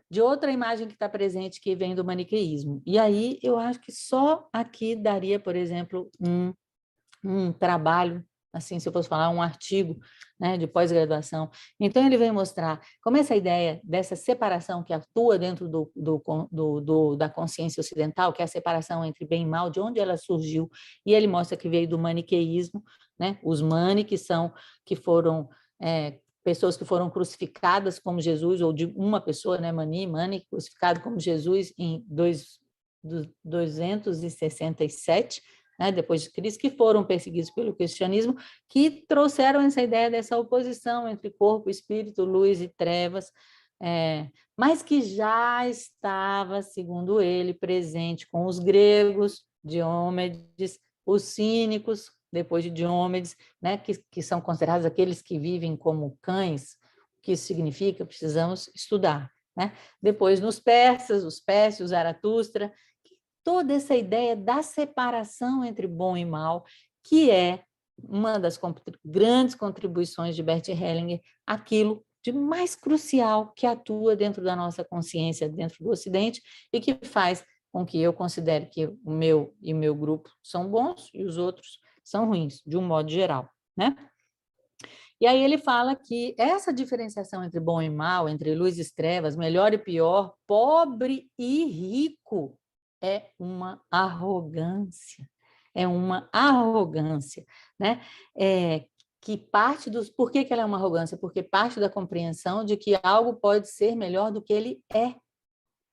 de outra imagem que está presente, que vem do maniqueísmo. E aí eu acho que só aqui daria, por exemplo, um trabalho, assim, se eu fosse falar, um artigo, né, de pós-graduação. Então, ele vem mostrar como essa ideia dessa separação que atua dentro da consciência ocidental, que é a separação entre bem e mal, de onde ela surgiu, e ele mostra que veio do maniqueísmo, né? Os mani, que foram pessoas que foram crucificadas como Jesus, ou de uma pessoa, né, mani, crucificado como Jesus em 267, né, depois de Cristo, que foram perseguidos pelo cristianismo, que trouxeram essa ideia dessa oposição entre corpo, espírito, luz e trevas, mas que já estava, segundo ele, presente com os gregos, Diomedes, os cínicos, depois de Diomedes, né, que são considerados aqueles que vivem como cães. O que isso significa? Precisamos estudar. Né? Depois, nos persas, os pérsios, Zaratustra, toda essa ideia da separação entre bom e mal, que é uma das grandes contribuições de Bert Hellinger, aquilo de mais crucial que atua dentro da nossa consciência, dentro do Ocidente, e que faz com que eu considere que o meu e o meu grupo são bons e os outros são ruins, de um modo geral, né? E aí ele fala que essa diferenciação entre bom e mal, entre luz e trevas, melhor e pior, pobre e rico, é uma arrogância. É uma arrogância, né? Que parte dos... Por que ela é uma arrogância? Porque parte da compreensão de que algo pode ser melhor do que ele é,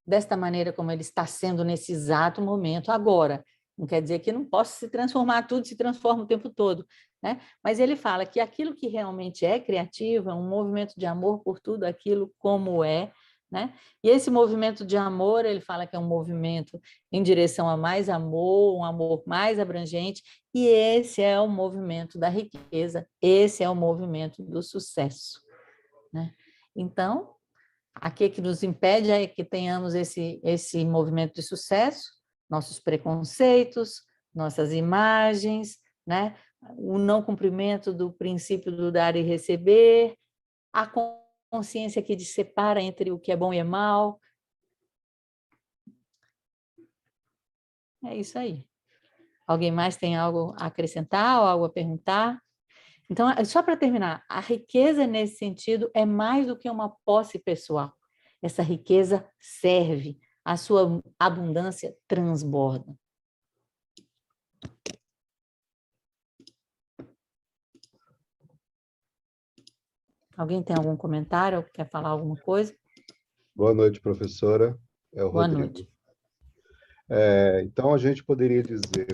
desta maneira como ele está sendo nesse exato momento agora. Não quer dizer que não possa se transformar, tudo se transforma o tempo todo, né? Mas ele fala que aquilo que realmente é criativo é um movimento de amor por tudo aquilo como é, né? E esse movimento de amor, ele fala que é um movimento em direção a mais amor, um amor mais abrangente, e esse é o movimento da riqueza, esse é o movimento do sucesso, né? Então, aqui que nos impede é que tenhamos esse movimento de sucesso, nossos preconceitos, nossas imagens, né? O não cumprimento do princípio do dar e receber, a consciência que separa entre o que é bom e é mal. É isso aí. Alguém mais tem algo a acrescentar ou algo a perguntar? Então, só para terminar, a riqueza nesse sentido é mais do que uma posse pessoal. Essa riqueza serve, a sua abundância transborda. Alguém tem algum comentário ou quer falar alguma coisa? Boa noite, professora. É o Boa Rodrigo. noite. Então, a gente poderia dizer,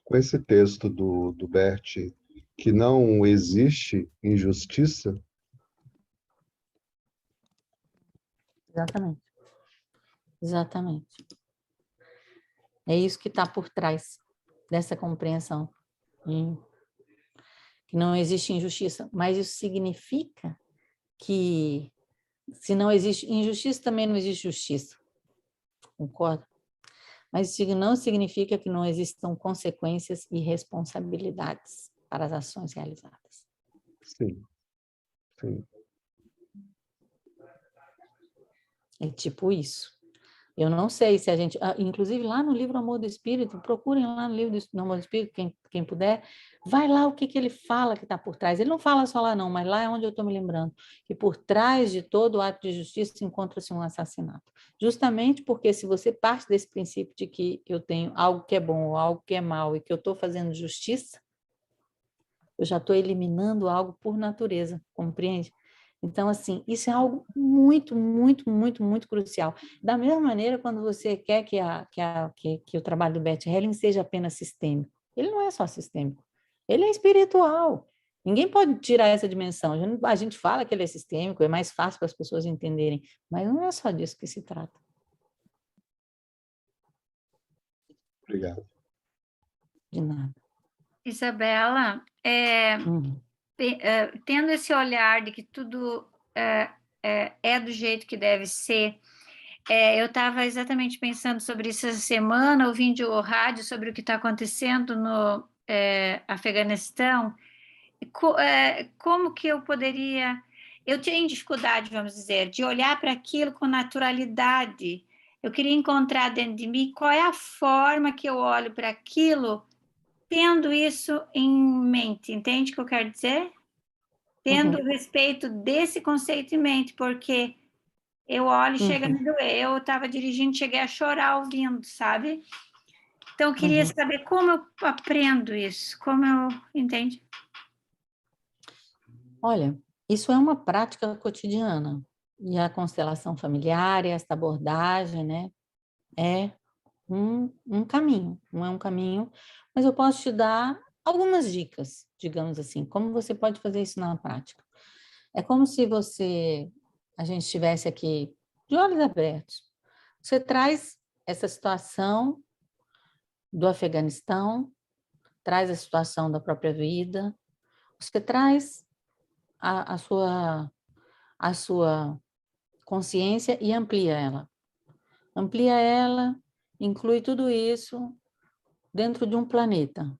com esse texto do Bert, que não existe injustiça? Exatamente. Exatamente. É isso que está por trás dessa compreensão. Que não existe injustiça, mas isso significa que Se não existe injustiça, também não existe justiça. Concorda? Mas isso não significa que não existam consequências e responsabilidades para as ações realizadas. Sim, sim. É tipo isso. Eu não sei se a gente... Inclusive, lá no livro Amor do Espírito, procurem lá no livro do Amor do Espírito, quem puder, vai lá o que ele fala que está por trás. Ele não fala só lá não, mas lá é onde eu estou me lembrando, que por trás de todo ato de justiça encontra-se um assassinato. Justamente porque se você parte desse princípio de que eu tenho algo que é bom ou algo que é mal e que eu estou fazendo justiça, eu já estou eliminando algo por natureza, compreende? Então, assim, isso é algo muito, muito, muito, muito crucial. Da mesma maneira, quando você quer que o trabalho do Bert Helling seja apenas sistêmico, ele não é só sistêmico, ele é espiritual. Ninguém pode tirar essa dimensão. A gente fala que ele é sistêmico, é mais fácil para as pessoas entenderem, mas não é só disso que se trata. Obrigado. De nada. Isabela, tendo esse olhar de que tudo é do jeito que deve ser, eu estava exatamente pensando sobre isso essa semana, ouvindo o rádio sobre o que está acontecendo no Afeganistão. Como que eu poderia... Eu tenho dificuldade, vamos dizer, de olhar para aquilo com naturalidade. Eu queria encontrar dentro de mim qual é a forma que eu olho para aquilo tendo isso em mente, entende o que eu quero dizer? Tendo respeito desse conceito em mente, porque eu olho e chega a me doer. Eu estava dirigindo, cheguei a chorar ouvindo, sabe? Então, eu queria saber como eu aprendo isso, como eu... Entende? Olha, isso é uma prática cotidiana. E a constelação familiar, esta abordagem, né, é um caminho, não é um caminho, mas eu posso te dar algumas dicas, digamos assim, como você pode fazer isso na prática. É como se a gente estivesse aqui de olhos abertos. Você traz essa situação do Afeganistão, traz a situação da própria vida, você traz a sua consciência e amplia ela. Amplia ela, inclui tudo isso dentro de um planeta,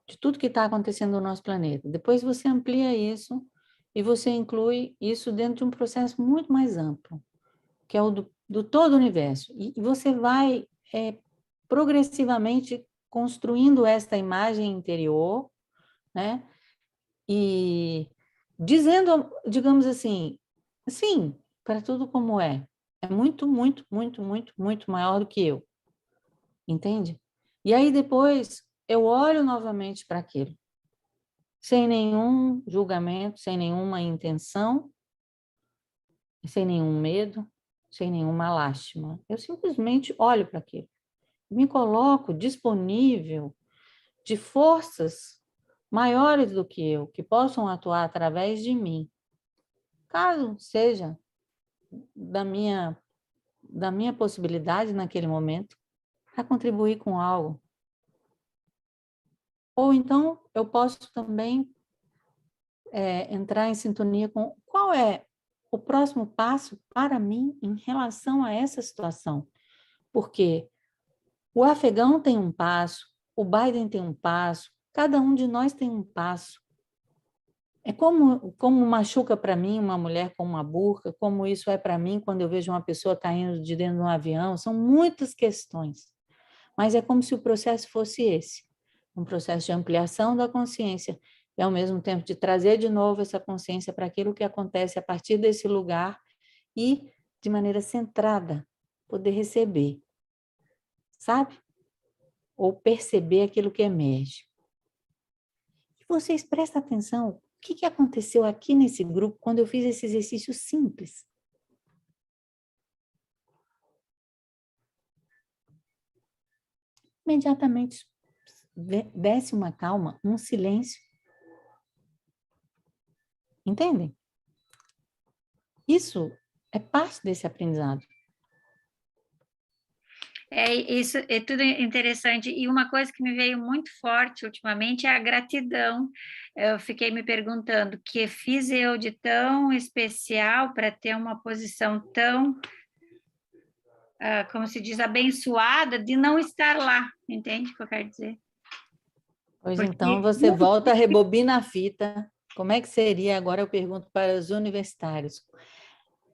de tudo que está acontecendo no nosso planeta. Depois você amplia isso e você inclui isso dentro de um processo muito mais amplo, que é o do todo o universo. E você vai progressivamente construindo esta imagem interior, né? E dizendo, digamos assim, sim, para tudo como é. É muito, muito, muito, muito, muito maior do que eu. Entende? E aí depois eu olho novamente para aquilo, sem nenhum julgamento, sem nenhuma intenção, sem nenhum medo, sem nenhuma lástima. Eu simplesmente olho para aquilo. Me coloco disponível de forças maiores do que eu, que possam atuar através de mim, caso seja da minha possibilidade naquele momento, para contribuir com algo. Ou então eu posso também entrar em sintonia com qual é o próximo passo para mim em relação a essa situação. Porque o afegão tem um passo, o Biden tem um passo, cada um de nós tem um passo. É como machuca para mim uma mulher com uma burca, como isso é para mim quando eu vejo uma pessoa caindo de dentro de um avião. São muitas questões, mas é como se o processo fosse esse, um processo de ampliação da consciência e, ao mesmo tempo, de trazer de novo essa consciência para aquilo que acontece a partir desse lugar e, de maneira centrada, poder receber, sabe? Ou perceber aquilo que emerge. E vocês prestem atenção, o que aconteceu aqui nesse grupo quando eu fiz esse exercício simples? Imediatamente desce uma calma, um silêncio. Entendem? Isso é parte desse aprendizado. Isso é tudo interessante. E uma coisa que me veio muito forte ultimamente é a gratidão. Eu fiquei me perguntando o que fiz eu de tão especial para ter uma posição tão, como se diz, abençoada de não estar lá, entende o que eu quero dizer? Pois Porque então você volta, rebobina a fita. Como é que seria, agora eu pergunto para os universitários,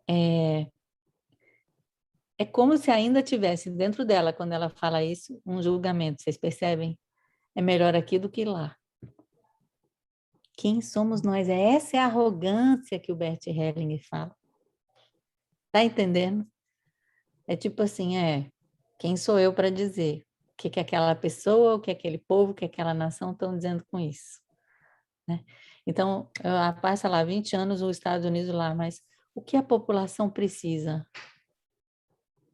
é como se ainda tivesse dentro dela, quando ela fala isso, um julgamento, vocês percebem? É melhor aqui do que lá. Quem somos nós? Essa é a arrogância que o Bert Hellinger fala. Tá entendendo? É tipo assim, quem sou eu para dizer o que aquela pessoa, o que aquele povo, o que aquela nação estão dizendo com isso, né? Então, passa lá 20 anos os Estados Unidos lá, mas o que a população precisa?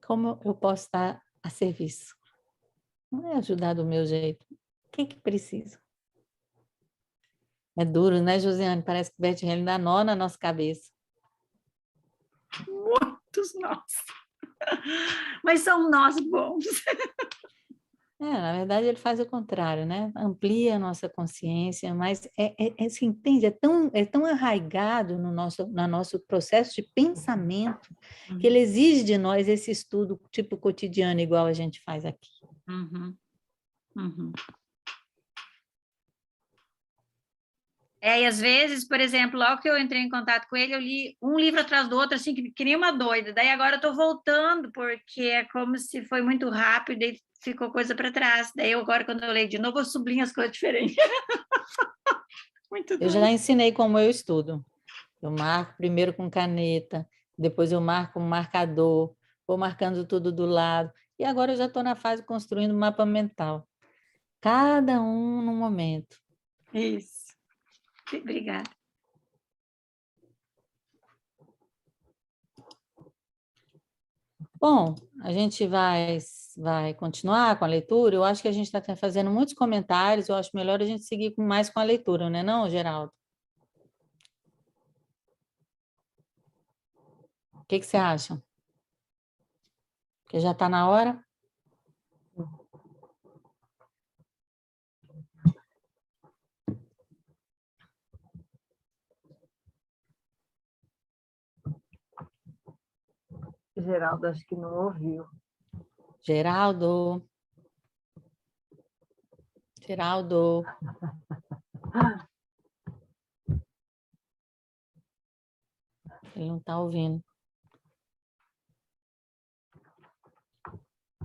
Como eu posso estar a serviço? Não é ajudar do meu jeito. O que precisa? É duro, né, Josiane? Parece que o Bert Hellinger dá nó na nossa cabeça. Muitos nós. Mas são nós bons. Na verdade, ele faz o contrário, né? Amplia a nossa consciência, mas se entende, é tão arraigado no nosso processo de pensamento que ele exige de nós esse estudo tipo cotidiano, igual a gente faz aqui. Uhum. Uhum. E às vezes, por exemplo, logo que eu entrei em contato com ele, eu li um livro atrás do outro, assim, que nem uma doida. Daí agora eu estou voltando, porque é como se foi muito rápido e ficou coisa para trás. Daí agora, quando eu leio de novo, eu sublinho as coisas diferentes. Muito doido. Eu já ensinei como eu estudo. Eu marco primeiro com caneta, depois eu marco com marcador, vou marcando tudo do lado. E agora eu já estou na fase construindo mapa mental. Cada um no momento. Isso. Obrigada. Bom, a gente vai continuar com a leitura. Eu acho que a gente está fazendo muitos comentários. Eu acho melhor a gente seguir mais com a leitura, não é não, Geraldo? O que você acha? Que já está na hora? Geraldo, acho que não ouviu. Geraldo. Geraldo. Ele não está ouvindo.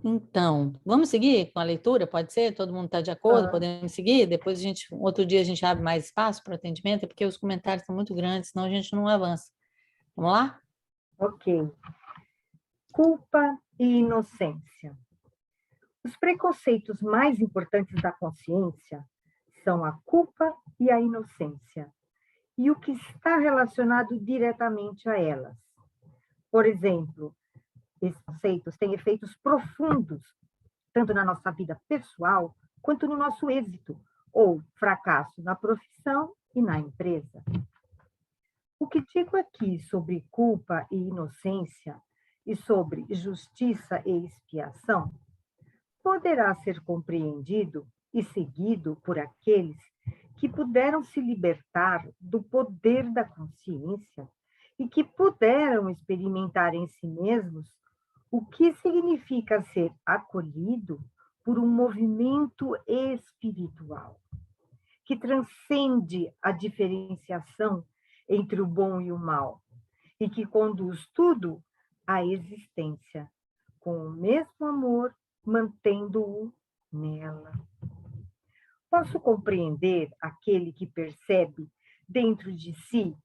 Então, vamos seguir com a leitura? Pode ser? Todo mundo está de acordo? Podemos seguir? Depois outro dia a gente abre mais espaço para atendimento, porque os comentários são muito grandes, senão a gente não avança. Vamos lá? Ok. Culpa e inocência. Os preconceitos mais importantes da consciência são a culpa e a inocência, e o que está relacionado diretamente a elas. Por exemplo, esses conceitos têm efeitos profundos, tanto na nossa vida pessoal, quanto no nosso êxito ou fracasso na profissão e na empresa. O que digo aqui sobre culpa e inocência e sobre justiça e expiação poderá ser compreendido e seguido por aqueles que puderam se libertar do poder da consciência e que puderam experimentar em si mesmos o que significa ser acolhido por um movimento espiritual que transcende a diferenciação entre o bom e o mal e que conduz tudo à existência com o mesmo amor, mantendo-o nela. Posso compreender aquele que percebe dentro de si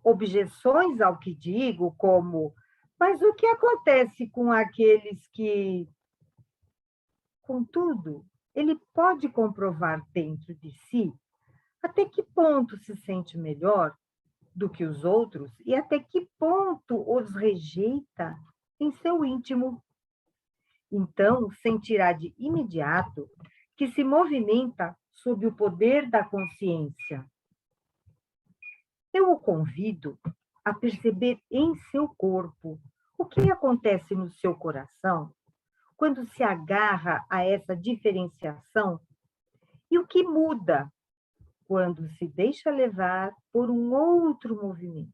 objeções ao que digo, como: mas o que acontece com aqueles que... Contudo, ele pode comprovar dentro de si até que ponto se sente melhor do que os outros e até que ponto os rejeita em seu íntimo. Então, sentirá de imediato que se movimenta sob o poder da consciência. Eu o convido a perceber em seu corpo o que acontece no seu coração quando se agarra a essa diferenciação? E o que muda quando se deixa levar por um outro movimento?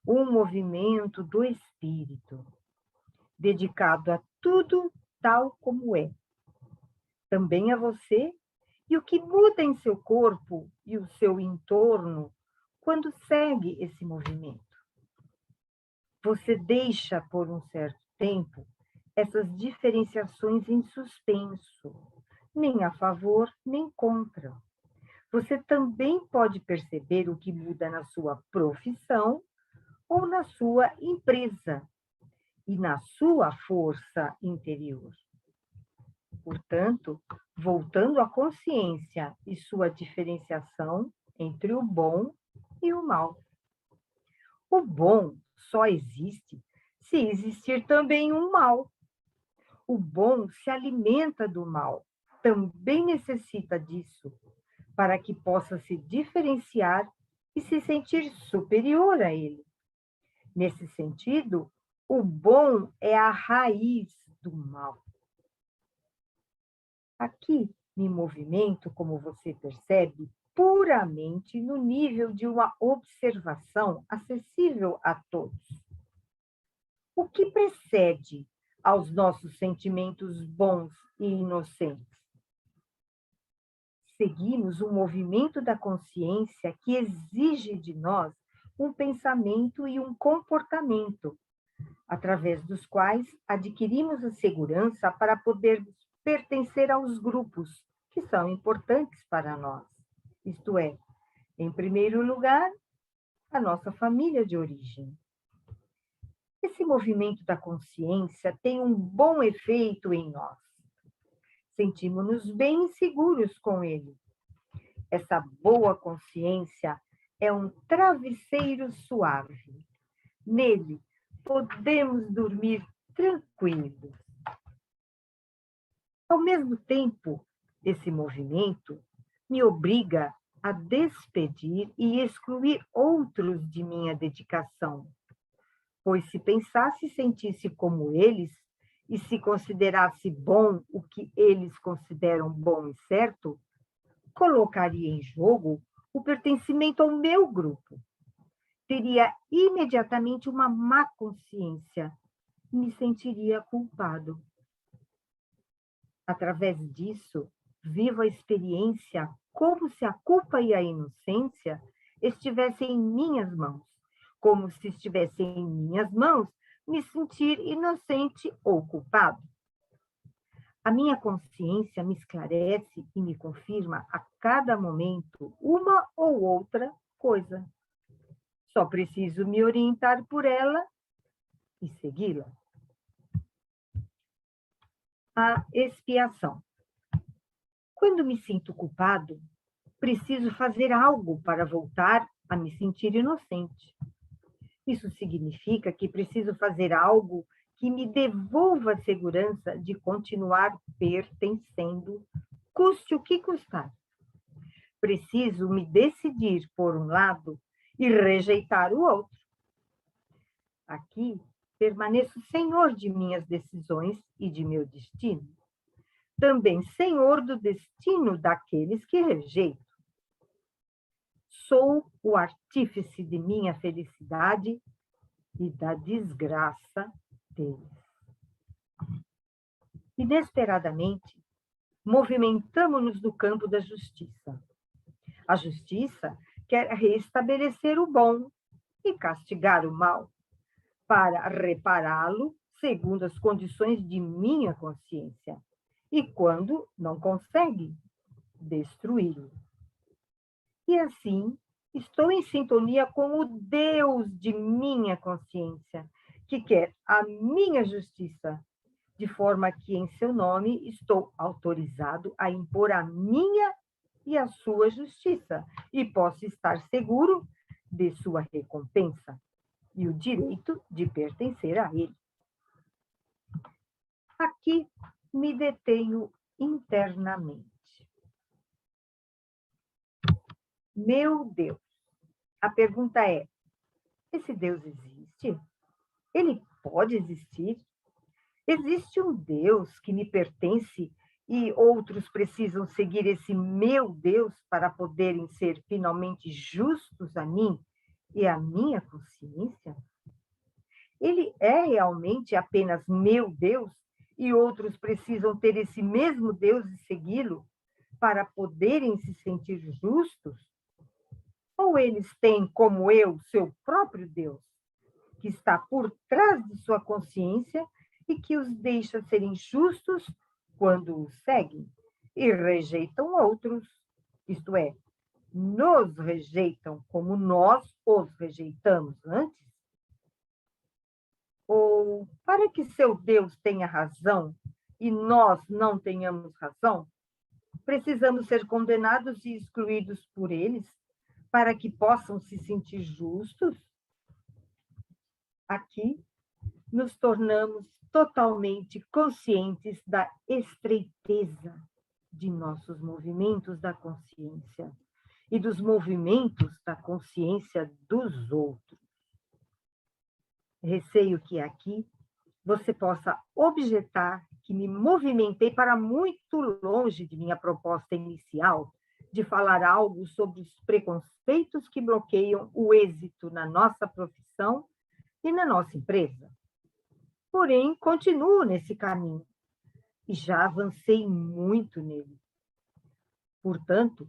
Um movimento do espírito, dedicado a tudo tal como é. Também a você, e o que muda em seu corpo e o seu entorno quando segue esse movimento. Você deixa por um certo tempo essas diferenciações em suspenso, nem a favor nem contra. Você também pode perceber o que muda na sua profissão ou na sua empresa e na sua força interior. Portanto, voltando à consciência e sua diferenciação entre o bom e o mal. O bom só existe se existir também um mal. O bom se alimenta do mal, também necessita disso, para que possa se diferenciar e se sentir superior a ele. Nesse sentido, o bom é a raiz do mal. Aqui me movimento, como você percebe, puramente no nível de uma observação acessível a todos. O que precede aos nossos sentimentos bons e inocentes? Seguimos um movimento da consciência que exige de nós um pensamento e um comportamento, através dos quais adquirimos a segurança para poder pertencer aos grupos que são importantes para nós. Isto é, em primeiro lugar, a nossa família de origem. Esse movimento da consciência tem um bom efeito em nós. Sentimos-nos bem seguros com ele. Essa boa consciência é um travesseiro suave. Nele, podemos dormir tranquilos. Ao mesmo tempo, esse movimento me obriga a despedir e excluir outros de minha dedicação, pois se pensasse e sentisse como eles, e se considerasse bom o que eles consideram bom e certo, colocaria em jogo o pertencimento ao meu grupo. Teria imediatamente uma má consciência e me sentiria culpado. Através disso, vivo a experiência como se a culpa e a inocência estivessem em minhas mãos, como se estivessem em minhas mãos me sentir inocente ou culpado. A minha consciência me esclarece e me confirma a cada momento uma ou outra coisa. Só preciso me orientar por ela e segui-la. A expiação. Quando me sinto culpado, preciso fazer algo para voltar a me sentir inocente. Isso significa que preciso fazer algo que me devolva a segurança de continuar pertencendo, custe o que custar. Preciso me decidir por um lado e rejeitar o outro. Aqui, permaneço senhor de minhas decisões e de meu destino. Também senhor do destino daqueles que rejeito. Sou o artífice de minha felicidade e da desgraça deles. Inesperadamente, movimentamo-nos no campo da justiça. A justiça quer restabelecer o bom e castigar o mal, para repará-lo segundo as condições de minha consciência, e quando não consegue, destruí-lo. E assim, estou em sintonia com o Deus de minha consciência, que quer a minha justiça, de forma que em seu nome estou autorizado a impor a minha e a sua justiça, e posso estar seguro de sua recompensa e o direito de pertencer a ele. Aqui me detenho internamente. Meu Deus. A pergunta é: esse Deus existe? Ele pode existir? Existe um Deus que me pertence e outros precisam seguir esse meu Deus para poderem ser finalmente justos a mim e à minha consciência? Ele é realmente apenas meu Deus e outros precisam ter esse mesmo Deus e segui-lo para poderem se sentir justos? Ou eles têm, como eu, seu próprio Deus, que está por trás de sua consciência e que os deixa serem justos quando os seguem e rejeitam outros, isto é, nos rejeitam como nós os rejeitamos antes? Ou para que seu Deus tenha razão e nós não tenhamos razão, precisamos ser condenados e excluídos por eles para que possam se sentir justos? Aqui nos tornamos totalmente conscientes da estreiteza de nossos movimentos da consciência e dos movimentos da consciência dos outros. Receio que aqui você possa objetar que me movimentei para muito longe de minha proposta inicial de falar algo sobre os preconceitos que bloqueiam o êxito na nossa profissão e na nossa empresa. Porém, continuo nesse caminho e já avancei muito nele. Portanto,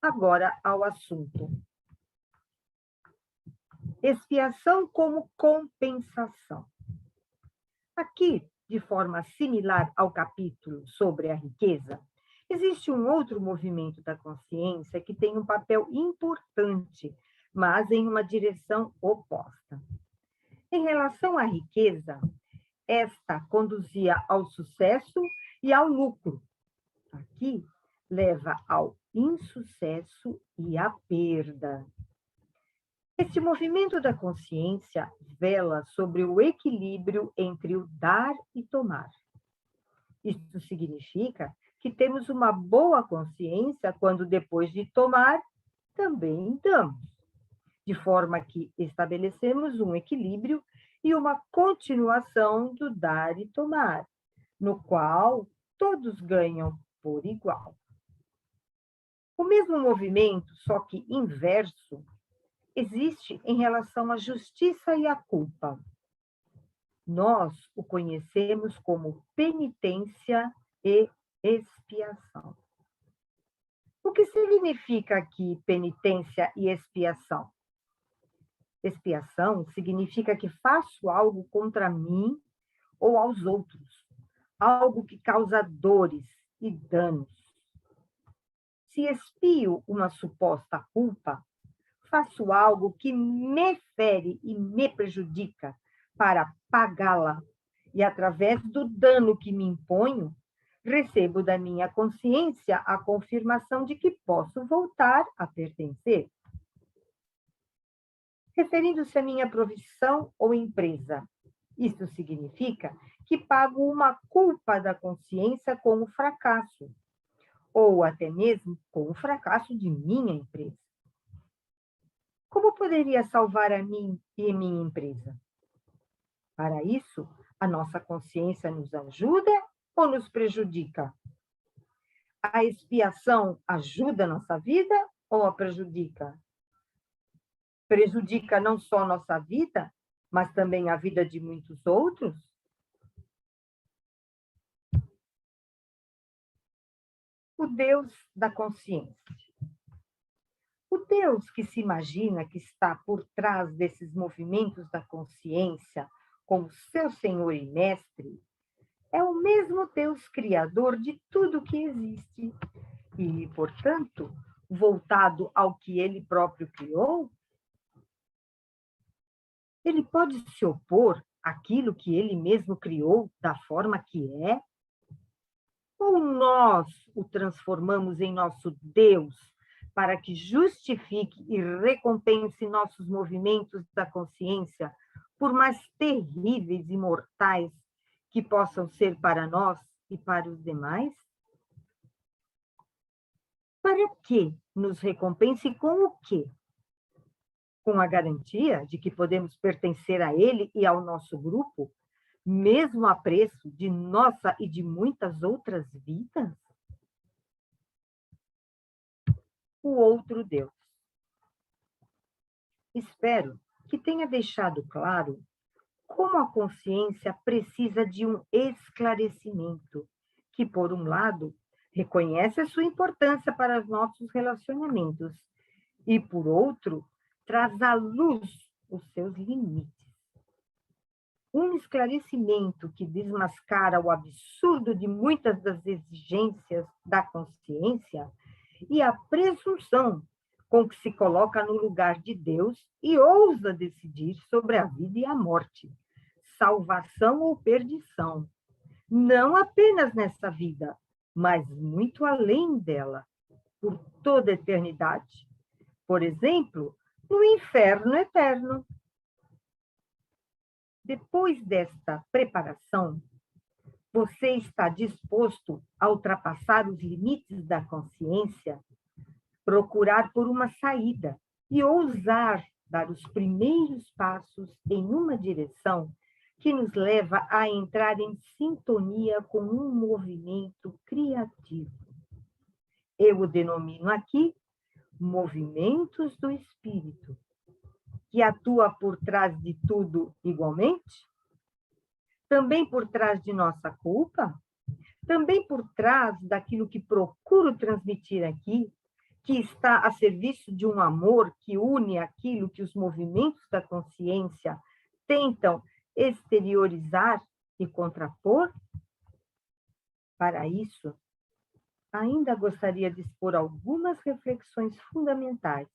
agora ao assunto. Expiação como compensação. Aqui, de forma similar ao capítulo sobre a riqueza, existe um outro movimento da consciência que tem um papel importante, mas em uma direção oposta. Em relação à riqueza, esta conduzia ao sucesso e ao lucro. Aqui, leva ao insucesso e à perda. Este movimento da consciência vela sobre o equilíbrio entre o dar e tomar. Isso significa que temos uma boa consciência quando, depois de tomar, também damos, de forma que estabelecemos um equilíbrio e uma continuação do dar e tomar, no qual todos ganham por igual. O mesmo movimento, só que inverso, existe em relação à justiça e à culpa. Nós o conhecemos como penitência e expiação. O que significa aqui penitência e expiação? Expiação significa que faço algo contra mim ou aos outros, algo que causa dores e danos. Se expio uma suposta culpa, faço algo que me fere e me prejudica para pagá-la, e através do dano que me imponho, recebo da minha consciência a confirmação de que posso voltar a pertencer. Referindo-se à minha profissão ou empresa, isso significa que pago uma culpa da consciência com o fracasso, ou até mesmo com o fracasso de minha empresa. Como poderia salvar a mim e minha empresa? Para isso, a nossa consciência nos ajuda ou nos prejudica? A expiação ajuda a nossa vida ou a prejudica? Prejudica não só a nossa vida, mas também a vida de muitos outros? O Deus da consciência. O Deus que se imagina que está por trás desses movimentos da consciência como seu Senhor e Mestre, é o mesmo Deus criador de tudo que existe e, portanto, voltado ao que ele próprio criou. Ele pode se opor àquilo que ele mesmo criou da forma que é? Ou nós o transformamos em nosso Deus para que justifique e recompense nossos movimentos da consciência, por mais terríveis e mortais que possam ser para nós e para os demais? Para que nos recompense com o quê? Com a garantia de que podemos pertencer a ele e ao nosso grupo, mesmo a preço de nossa e de muitas outras vidas? O outro Deus. Espero que tenha deixado claro como a consciência precisa de um esclarecimento, que, por um lado, reconhece a sua importância para os nossos relacionamentos e, por outro, traz à luz os seus limites. Um esclarecimento que desmascara o absurdo de muitas das exigências da consciência e a presunção com que se coloca no lugar de Deus e ousa decidir sobre a vida e a morte, salvação ou perdição, não apenas nessa vida, mas muito além dela, por toda a eternidade. Por exemplo, no inferno eterno. Depois desta preparação, você está disposto a ultrapassar os limites da consciência, procurar por uma saída e ousar dar os primeiros passos em uma direção que nos leva a entrar em sintonia com um movimento criativo. Eu o denomino aqui movimentos do espírito, que atua por trás de tudo igualmente? Também por trás de nossa culpa? Também por trás daquilo que procuro transmitir aqui, que está a serviço de um amor que une aquilo que os movimentos da consciência tentam exteriorizar e contrapor? Para isso, ainda gostaria de expor algumas reflexões fundamentais,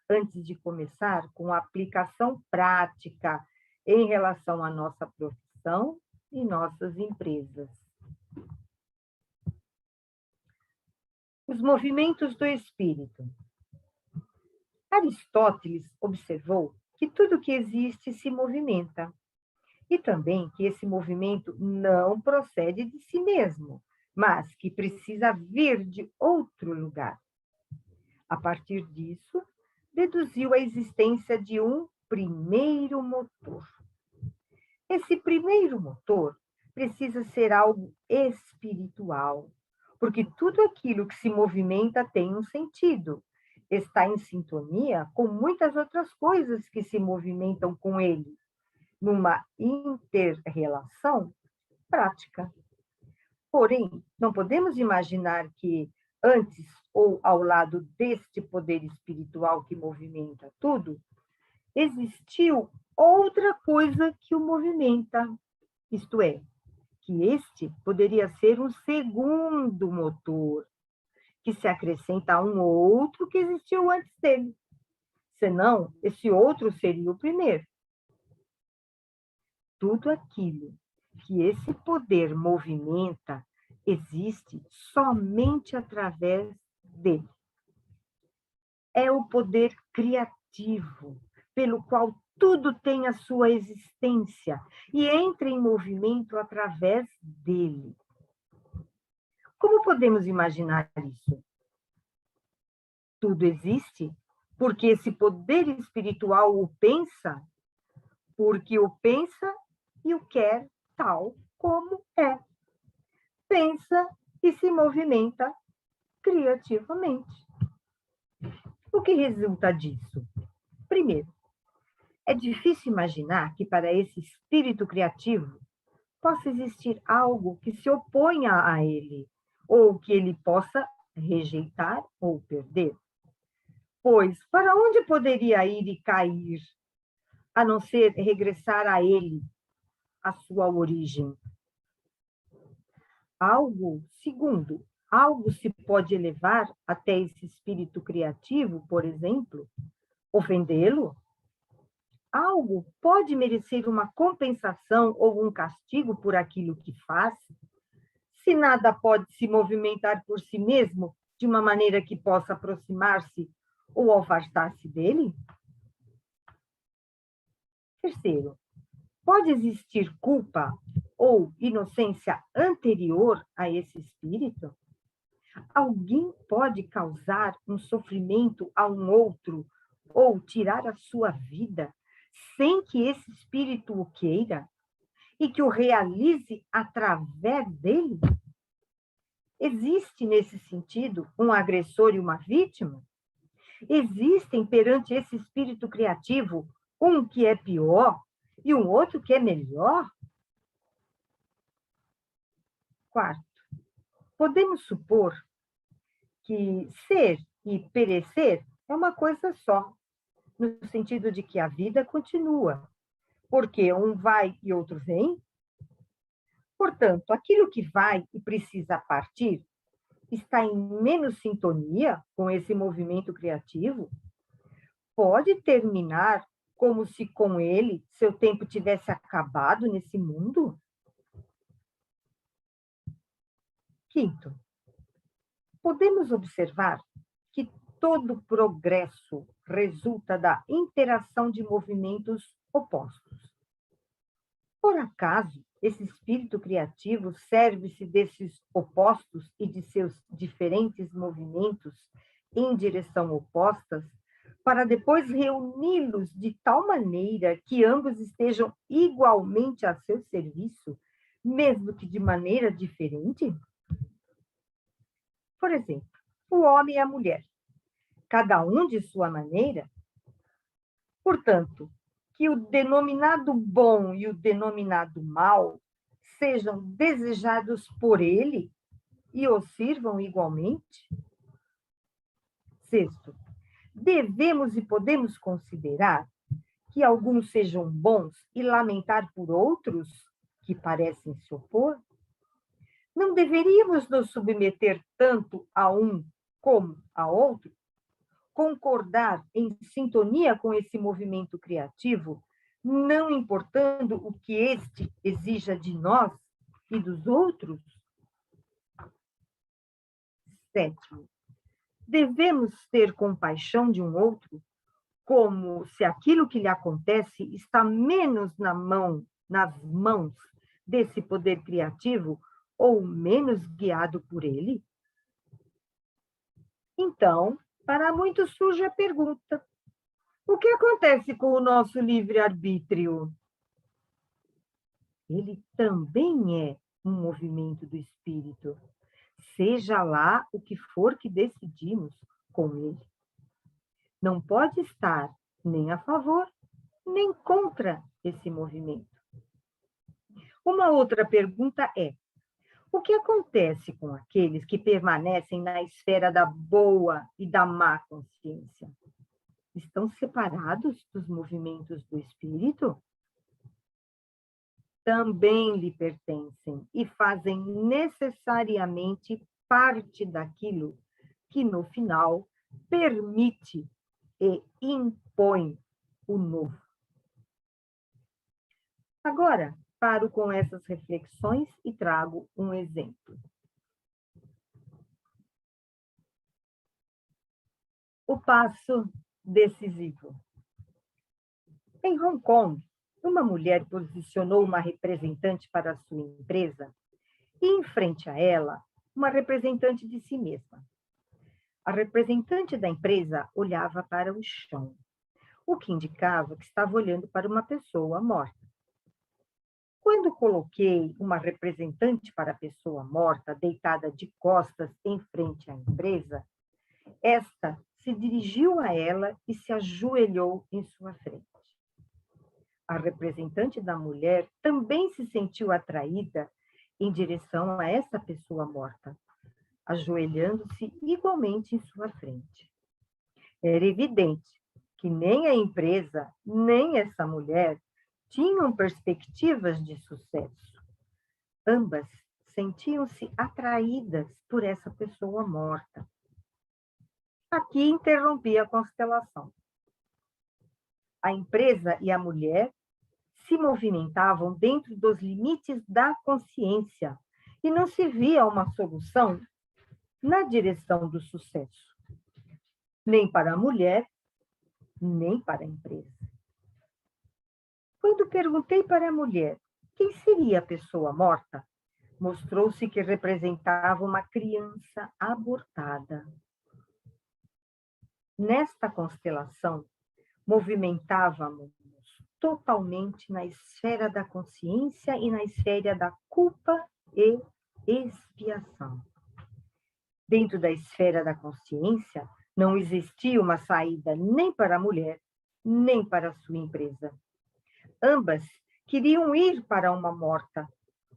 antes de começar com a aplicação prática em relação à nossa profissão e nossas empresas. Os movimentos do espírito. Aristóteles observou que tudo que existe se movimenta, e também que esse movimento não procede de si mesmo, mas que precisa vir de outro lugar. A partir disso, deduziu a existência de um primeiro motor. Esse primeiro motor precisa ser algo espiritual, porque tudo aquilo que se movimenta tem um sentido, está em sintonia com muitas outras coisas que se movimentam com ele, numa inter-relação prática. Porém, não podemos imaginar que, antes ou ao lado deste poder espiritual que movimenta tudo, existiu outra coisa que o movimenta, isto é, que este poderia ser um segundo motor, que se acrescenta a um outro que existiu antes dele. Senão, esse outro seria o primeiro. Tudo aquilo que esse poder movimenta existe somente através dele. É o poder criativo, pelo qual tudo tem a sua existência e entra em movimento através dele. Como podemos imaginar isso? Tudo existe porque esse poder espiritual o pensa, porque o pensa e o quer tal como é. Pensa e se movimenta criativamente. O que resulta disso? Primeiro, é difícil imaginar que para esse espírito criativo possa existir algo que se oponha a ele, ou que ele possa rejeitar ou perder. Pois, para onde poderia ir e cair, a não ser regressar a ele, a sua origem? Segundo, algo se pode elevar até esse espírito criativo, por exemplo, ofendê-lo? Algo pode merecer uma compensação ou um castigo por aquilo que faz? Se nada pode se movimentar por si mesmo de uma maneira que possa aproximar-se ou afastar-se dele? Terceiro, pode existir culpa ou inocência anterior a esse espírito? Alguém pode causar um sofrimento a um outro ou tirar a sua vida sem que esse espírito o queira? e que o realize através dele? Existe, nesse sentido, um agressor e uma vítima? Existem, perante esse espírito criativo, um que é pior e um outro que é melhor? Quarto, podemos supor que ser e perecer é uma coisa só, no sentido de que a vida continua, porque um vai e outro vem. Portanto, aquilo que vai e precisa partir está em menos sintonia com esse movimento criativo? Pode terminar como se com ele seu tempo tivesse acabado nesse mundo? Quinto, podemos observar que todo progresso resulta da interação de movimentos opostos. Por acaso, esse espírito criativo serve-se desses opostos e de seus diferentes movimentos em direção opostas para depois reuni-los de tal maneira que ambos estejam igualmente a seu serviço, mesmo que de maneira diferente? Por exemplo, o homem e a mulher, cada um de sua maneira. Portanto, que o denominado bom e o denominado mal sejam desejados por ele e o sirvam igualmente? Sexto, devemos e podemos considerar que alguns sejam bons e lamentar por outros que parecem se opor? Não deveríamos nos submeter tanto a um como a outro? Concordar em sintonia com esse movimento criativo, não importando o que este exija de nós e dos outros? Sétimo, devemos ter compaixão de um outro, como se aquilo que lhe acontece está menos nas mãos desse poder criativo ou menos guiado por ele? Então, para muitos surge a pergunta: o que acontece com o nosso livre-arbítrio? Ele também é um movimento do espírito, seja lá o que for que decidimos com ele. Não pode estar nem a favor, nem contra esse movimento. Uma outra pergunta é: o que acontece com aqueles que permanecem na esfera da boa e da má consciência? Estão separados dos movimentos do espírito? Também lhe pertencem e fazem necessariamente parte daquilo que, no final, permite e impõe o novo. Agora, paro com essas reflexões e trago um exemplo. O passo decisivo. Em Hong Kong, uma mulher posicionou uma representante para a sua empresa e, em frente a ela, uma representante de si mesma. A representante da empresa olhava para o chão, o que indicava que estava olhando para uma pessoa morta. Quando coloquei uma representante para a pessoa morta, deitada de costas em frente à empresa, esta se dirigiu a ela e se ajoelhou em sua frente. A representante da mulher também se sentiu atraída em direção a essa pessoa morta, ajoelhando-se igualmente em sua frente. Era evidente que nem a empresa, nem essa mulher tinham perspectivas de sucesso. Ambas sentiam-se atraídas por essa pessoa morta. Aqui interrompi a constelação. A empresa e a mulher se movimentavam dentro dos limites da consciência e não se via uma solução na direção do sucesso, nem para a mulher, nem para a empresa. Quando perguntei para a mulher quem seria a pessoa morta, mostrou-se que representava uma criança abortada. Nesta constelação, movimentávamos totalmente na esfera da consciência e na esfera da culpa e expiação. Dentro da esfera da consciência, não existia uma saída nem para a mulher, nem para a sua empresa. Ambas queriam ir para uma morta,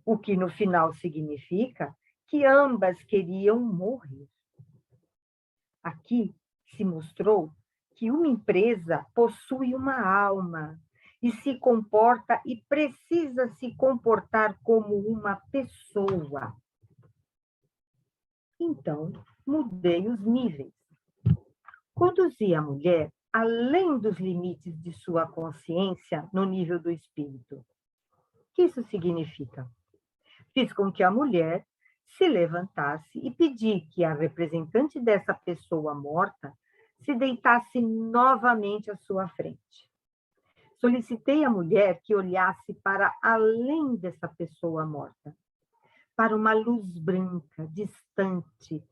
o que no final significa que ambas queriam morrer. Aqui se mostrou que uma empresa possui uma alma e se comporta e precisa se comportar como uma pessoa. Então, mudei os níveis. Conduzi a mulher além dos limites de sua consciência no nível do espírito. O que isso significa? Fiz com que a mulher se levantasse e pedi que a representante dessa pessoa morta se deitasse novamente à sua frente. Solicitei à mulher que olhasse para além dessa pessoa morta, para uma luz branca, distante,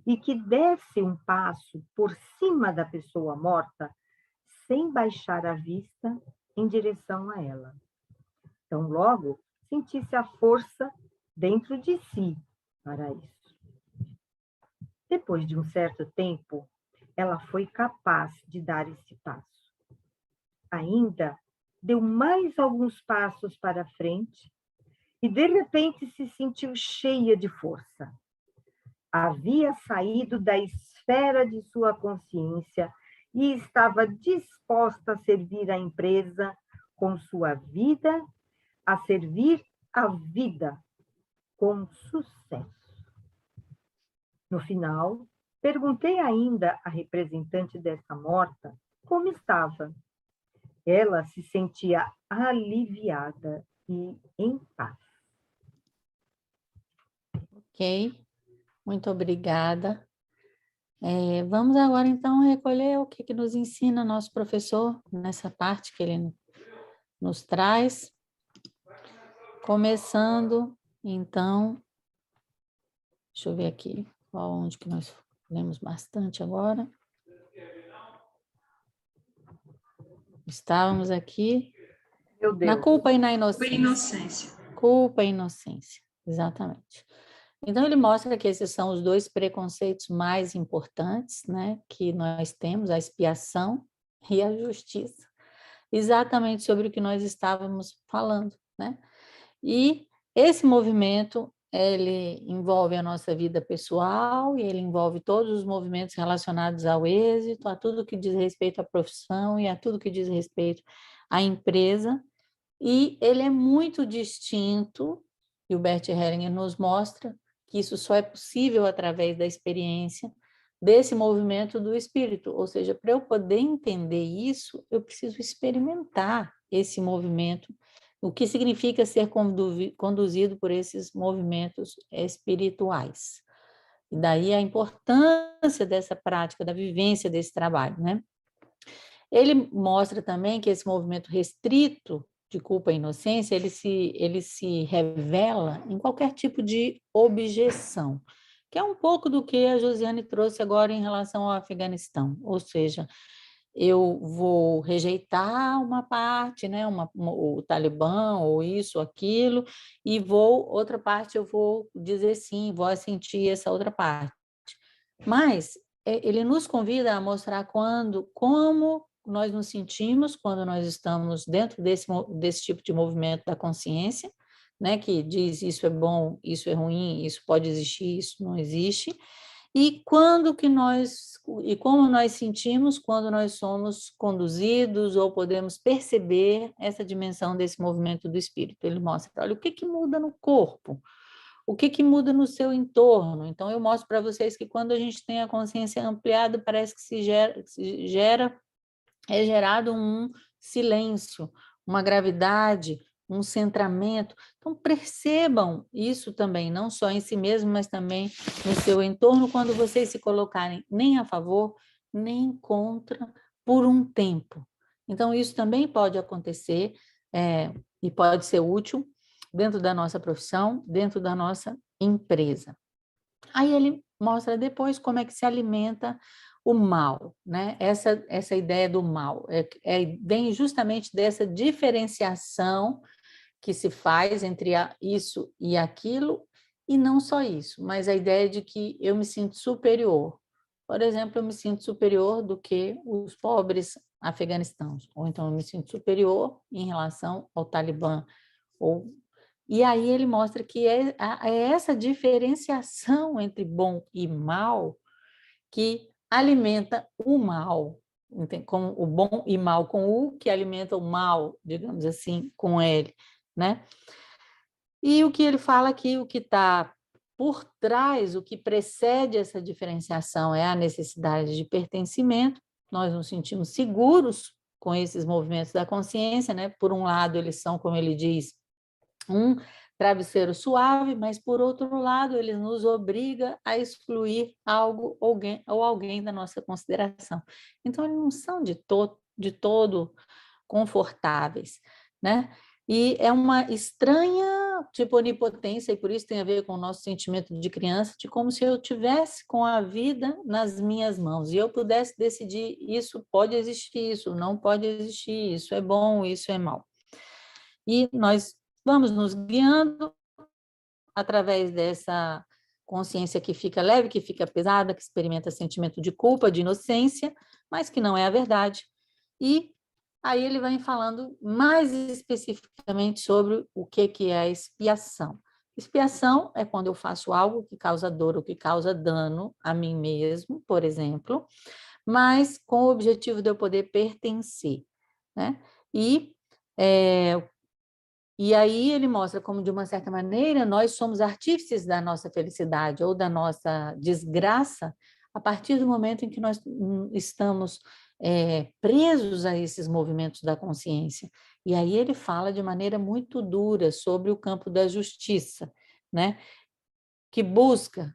e que desse um passo por cima da pessoa morta, sem baixar a vista em direção a ela. Então, logo, sentisse a força dentro de si para isso. Depois de um certo tempo, ela foi capaz de dar esse passo. Ainda deu mais alguns passos para frente e, de repente, se sentiu cheia de força. Havia saído da esfera de sua consciência e estava disposta a servir a empresa com sua vida, a servir a vida com sucesso. No final, perguntei ainda à representante dessa morta como estava. Ela se sentia aliviada e em paz. Ok, muito obrigada. Vamos agora, então, recolher o que nos ensina nosso professor nessa parte que ele nos traz. Começando, então, deixa eu ver aqui, onde que nós lemos bastante agora. Estávamos aqui na culpa e na inocência. Culpa e inocência, exatamente. Então, ele mostra que esses são os dois preconceitos mais importantes, né, que nós temos, a expiação e a justiça. Exatamente sobre o que nós estávamos falando, né? E esse movimento, ele envolve a nossa vida pessoal e ele envolve todos os movimentos relacionados ao êxito, a tudo que diz respeito à profissão e a tudo que diz respeito à empresa. E ele é muito distinto, e o Bert Hellinger nos mostra que isso só é possível através da experiência desse movimento do espírito. Ou seja, para eu poder entender isso, eu preciso experimentar esse movimento, o que significa ser conduzido por esses movimentos espirituais. E daí a importância dessa prática, da vivência desse trabalho, né? Ele mostra também que esse movimento restrito de culpa e inocência, ele se revela em qualquer tipo de objeção, que é um pouco do que a Josiane trouxe agora em relação ao Afeganistão, ou seja, eu vou rejeitar uma parte, né, o Talibã, ou isso, aquilo, e outra parte eu vou dizer sim, vou assentir essa outra parte. Mas ele nos convida a mostrar como nós nos sentimos quando nós estamos dentro desse tipo de movimento da consciência, né, que diz isso é bom, isso é ruim, isso pode existir, isso não existe, e como nós sentimos quando nós somos conduzidos ou podemos perceber essa dimensão desse movimento do espírito. Ele mostra, olha, o que muda no corpo? O que muda no seu entorno? Então, eu mostro para vocês que quando a gente tem a consciência ampliada, parece que é gerado um silêncio, uma gravidade, um centramento. Então, percebam isso também, não só em si mesmo, mas também no seu entorno, quando vocês se colocarem nem a favor, nem contra, por um tempo. Então, isso também pode acontecer e pode ser útil dentro da nossa profissão, dentro da nossa empresa. Aí ele mostra depois como é que se alimenta o mal, né? Essa ideia do mal vem justamente dessa diferenciação que se faz entre isso e aquilo, e não só isso, mas a ideia de que eu me sinto superior. Por exemplo, eu me sinto superior do que os pobres afegãos, ou então eu me sinto superior em relação ao Talibã. E aí ele mostra que é essa diferenciação entre bom e mal que alimenta o mal, como o bom e mal com o, que alimenta o mal, digamos assim, com ele, né? E o que ele fala aqui, o que está por trás, o que precede essa diferenciação é a necessidade de pertencimento. Nós nos sentimos seguros com esses movimentos da consciência, né? Por um lado, eles são, como ele diz, um travesseiro suave, mas, por outro lado, ele nos obriga a excluir algo ou alguém da nossa consideração. Então, eles não são de todo confortáveis, né? E é uma estranha, tipo, onipotência, e por isso tem a ver com o nosso sentimento de criança, de como se eu tivesse com a vida nas minhas mãos, e eu pudesse decidir, isso pode existir, isso não pode existir, isso é bom, isso é mal. E nós vamos nos guiando através dessa consciência que fica leve, que fica pesada, que experimenta sentimento de culpa, de inocência, mas que não é a verdade. E aí ele vai falando mais especificamente sobre o que é a expiação. Expiação é quando eu faço algo que causa dor ou que causa dano a mim mesmo, por exemplo, mas com o objetivo de eu poder pertencer, né? E aí ele mostra como, de uma certa maneira, nós somos artífices da nossa felicidade ou da nossa desgraça a partir do momento em que nós estamos presos a esses movimentos da consciência. E aí ele fala de maneira muito dura sobre o campo da justiça, né? Que busca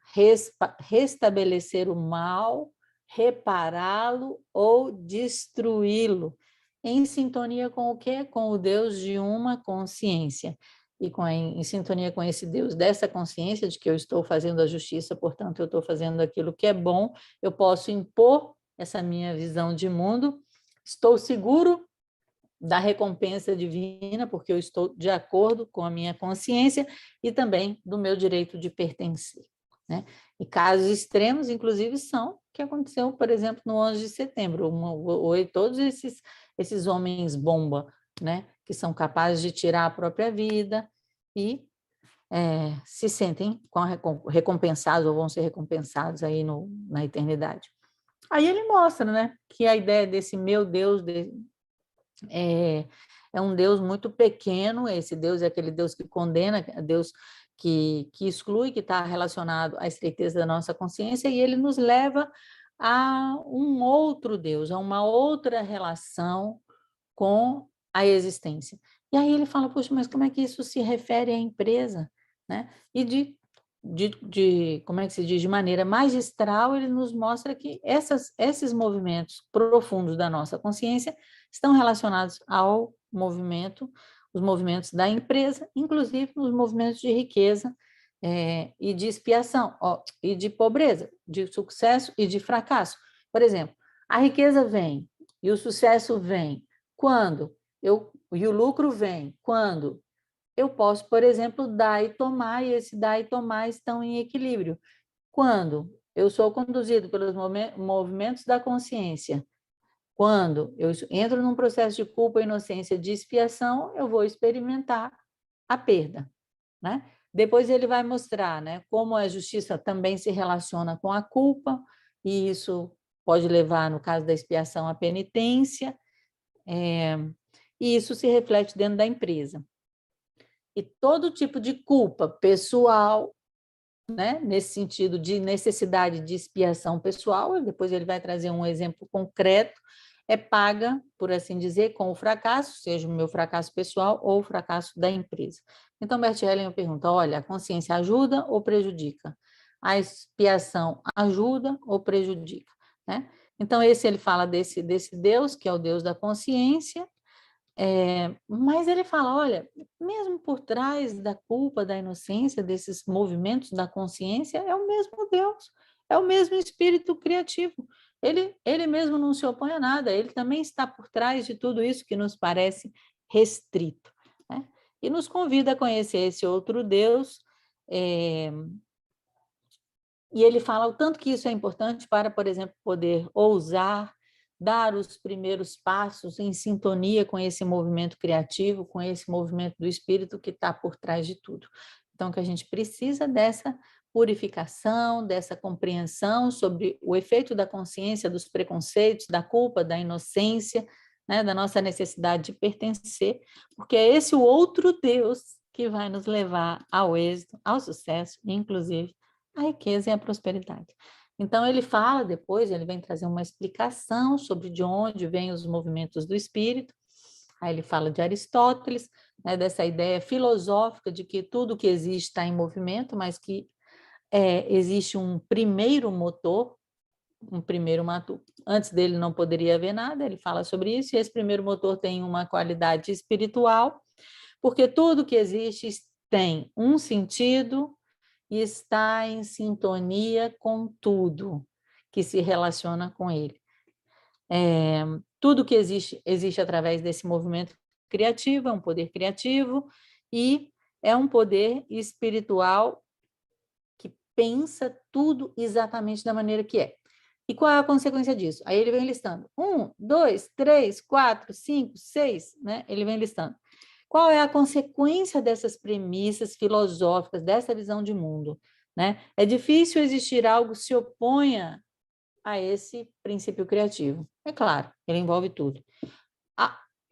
restabelecer o mal, repará-lo ou destruí-lo, em sintonia com o quê? Com o Deus de uma consciência. E em sintonia com esse Deus dessa consciência de que eu estou fazendo a justiça, portanto, eu estou fazendo aquilo que é bom, eu posso impor essa minha visão de mundo, estou seguro da recompensa divina, porque eu estou de acordo com a minha consciência e também do meu direito de pertencer, né? E casos extremos, inclusive, são o que aconteceu, por exemplo, no 11 de setembro, todos esses homens-bomba, né? Que são capazes de tirar a própria vida e se sentem recompensados ou vão ser recompensados aí na eternidade. Aí ele mostra, né, que a ideia desse meu Deus é um Deus muito pequeno. Esse Deus é aquele Deus que condena, Deus que exclui, que está relacionado à estreiteza da nossa consciência, e ele nos leva a um outro Deus, a uma outra relação com a existência. E aí ele fala, poxa, mas como é que isso se refere à empresa, né? E como é que se diz, de maneira magistral, ele nos mostra que esses movimentos profundos da nossa consciência estão relacionados ao os movimentos da empresa, inclusive nos movimentos de riqueza e de expiação, e de pobreza, de sucesso e de fracasso. Por exemplo, a riqueza vem e o sucesso vem quando e o lucro vem quando eu posso, por exemplo, dar e tomar, e esse dar e tomar estão em equilíbrio. Quando eu sou conduzido pelos movimentos da consciência, quando eu entro num processo de culpa, inocência, de expiação, eu vou experimentar a perda, né? Depois ele vai mostrar, né, como a justiça também se relaciona com a culpa, e isso pode levar, no caso da expiação, à penitência, e isso se reflete dentro da empresa. E todo tipo de culpa pessoal, né, nesse sentido de necessidade de expiação pessoal, e depois ele vai trazer um exemplo concreto, é paga, por assim dizer, com o fracasso, seja o meu fracasso pessoal ou o fracasso da empresa. Então, Bert Hellinger pergunta, olha, a consciência ajuda ou prejudica? A expiação ajuda ou prejudica? Né? Então, ele fala desse Deus, que é o Deus da consciência, mas ele fala, olha, mesmo por trás da culpa, da inocência, desses movimentos da consciência, é o mesmo Deus, É o mesmo espírito criativo. Ele mesmo não se opõe a nada, ele também está por trás de tudo isso que nos parece restrito, né? E nos convida a conhecer esse outro Deus, e ele fala o tanto que isso é importante para, por exemplo, poder ousar, dar os primeiros passos em sintonia com esse movimento criativo, com esse movimento do espírito que está por trás de tudo. Então, que a gente precisa dessa purificação, dessa compreensão sobre o efeito da consciência, dos preconceitos, da culpa, da inocência, né, da nossa necessidade de pertencer, porque é esse o outro Deus que vai nos levar ao êxito, ao sucesso, inclusive a riqueza e a prosperidade. Então, ele fala depois, ele vem trazer uma explicação sobre de onde vêm os movimentos do espírito. Aí ele fala de Aristóteles, né, dessa ideia filosófica de que tudo que existe está em movimento, mas que existe um primeiro motor, antes dele não poderia haver nada, ele fala sobre isso, e esse primeiro motor tem uma qualidade espiritual, porque tudo que existe tem um sentido e está em sintonia com tudo que se relaciona com ele. Tudo que existe através desse movimento criativo, é um poder criativo, e é um poder espiritual que pensa tudo exatamente da maneira que é. E qual é a consequência disso? Aí ele vem listando 1, 2, 3, 4, 5, 6, né? Ele vem listando. Qual é a consequência dessas premissas filosóficas, dessa visão de mundo, né? É difícil existir algo que se oponha a esse princípio criativo. É claro, ele envolve tudo.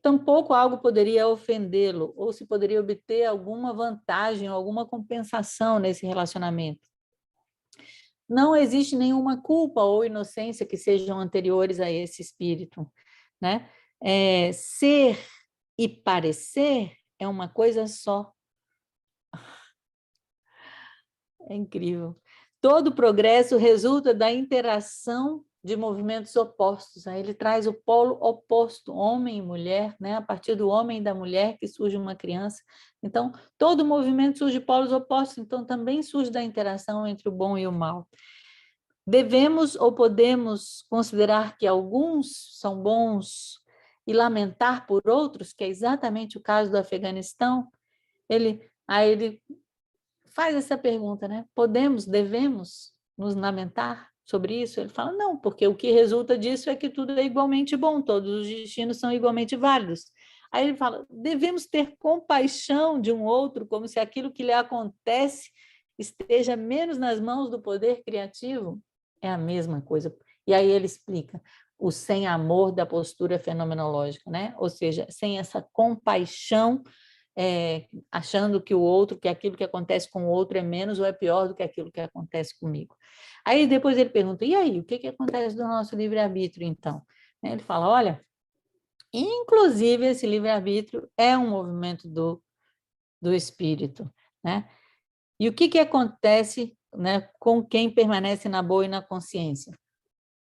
Tampouco algo poderia ofendê-lo, ou se poderia obter alguma vantagem, alguma compensação nesse relacionamento. Não existe nenhuma culpa ou inocência que sejam anteriores a esse espírito, né? Ser e parecer é uma coisa só. É incrível. Todo progresso resulta da interação de movimentos opostos. Aí ele traz o polo oposto, homem e mulher, né? A partir do homem e da mulher que surge uma criança. Então, todo movimento surge de polos opostos, então também surge da interação entre o bom e o mal. Devemos ou podemos considerar que alguns são bons e lamentar por outros, que é exatamente o caso do Afeganistão? Aí ele faz essa pergunta, né? Devemos nos lamentar sobre isso? Ele fala, não, porque o que resulta disso é que tudo é igualmente bom, todos os destinos são igualmente válidos. Aí ele fala, devemos ter compaixão de um outro, como se aquilo que lhe acontece esteja menos nas mãos do poder criativo? É a mesma coisa. E aí ele explica o sem amor da postura fenomenológica, né? Ou seja, sem essa compaixão, achando que aquilo que acontece com o outro é menos ou é pior do que aquilo que acontece comigo. Aí depois ele pergunta, e aí, o que acontece do nosso livre-arbítrio, então? Ele fala, olha, inclusive esse livre-arbítrio é um movimento do espírito, né? E o que acontece, né, com quem permanece na boa e na consciência?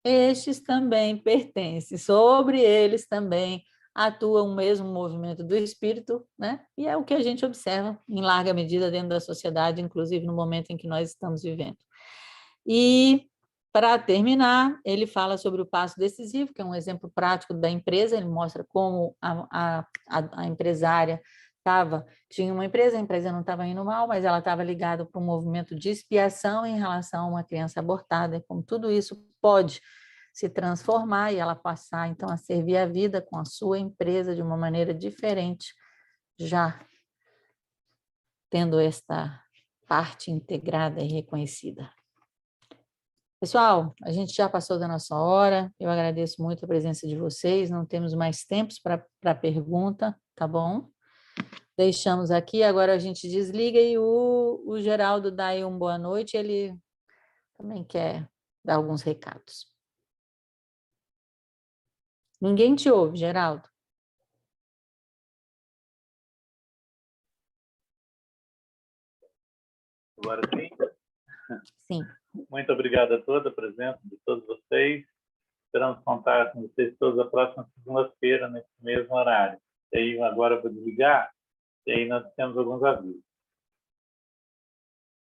Estes também pertencem, sobre eles também atua o mesmo movimento do espírito, né? E é o que a gente observa em larga medida dentro da sociedade, inclusive no momento em que nós estamos vivendo. E, para terminar, ele fala sobre o passo decisivo, que é um exemplo prático da empresa, ele mostra como a empresária tinha uma empresa, a empresa não estava indo mal, mas ela estava ligada para um movimento de expiação em relação a uma criança abortada, e como tudo isso pode se transformar e ela passar, então, a servir a vida com a sua empresa de uma maneira diferente, já tendo esta parte integrada e reconhecida. Pessoal, a gente já passou da nossa hora, eu agradeço muito a presença de vocês, não temos mais tempos para pergunta, tá bom? Deixamos aqui, agora a gente desliga e o Geraldo dá aí uma boa noite, ele também quer dar alguns recados. Ninguém te ouve, Geraldo. Agora sim? Sim. Muito obrigado a toda a presença de todos vocês. Esperamos contar com vocês todos a próxima segunda-feira, nesse mesmo horário. E aí, agora eu vou desligar, e aí nós temos alguns avisos.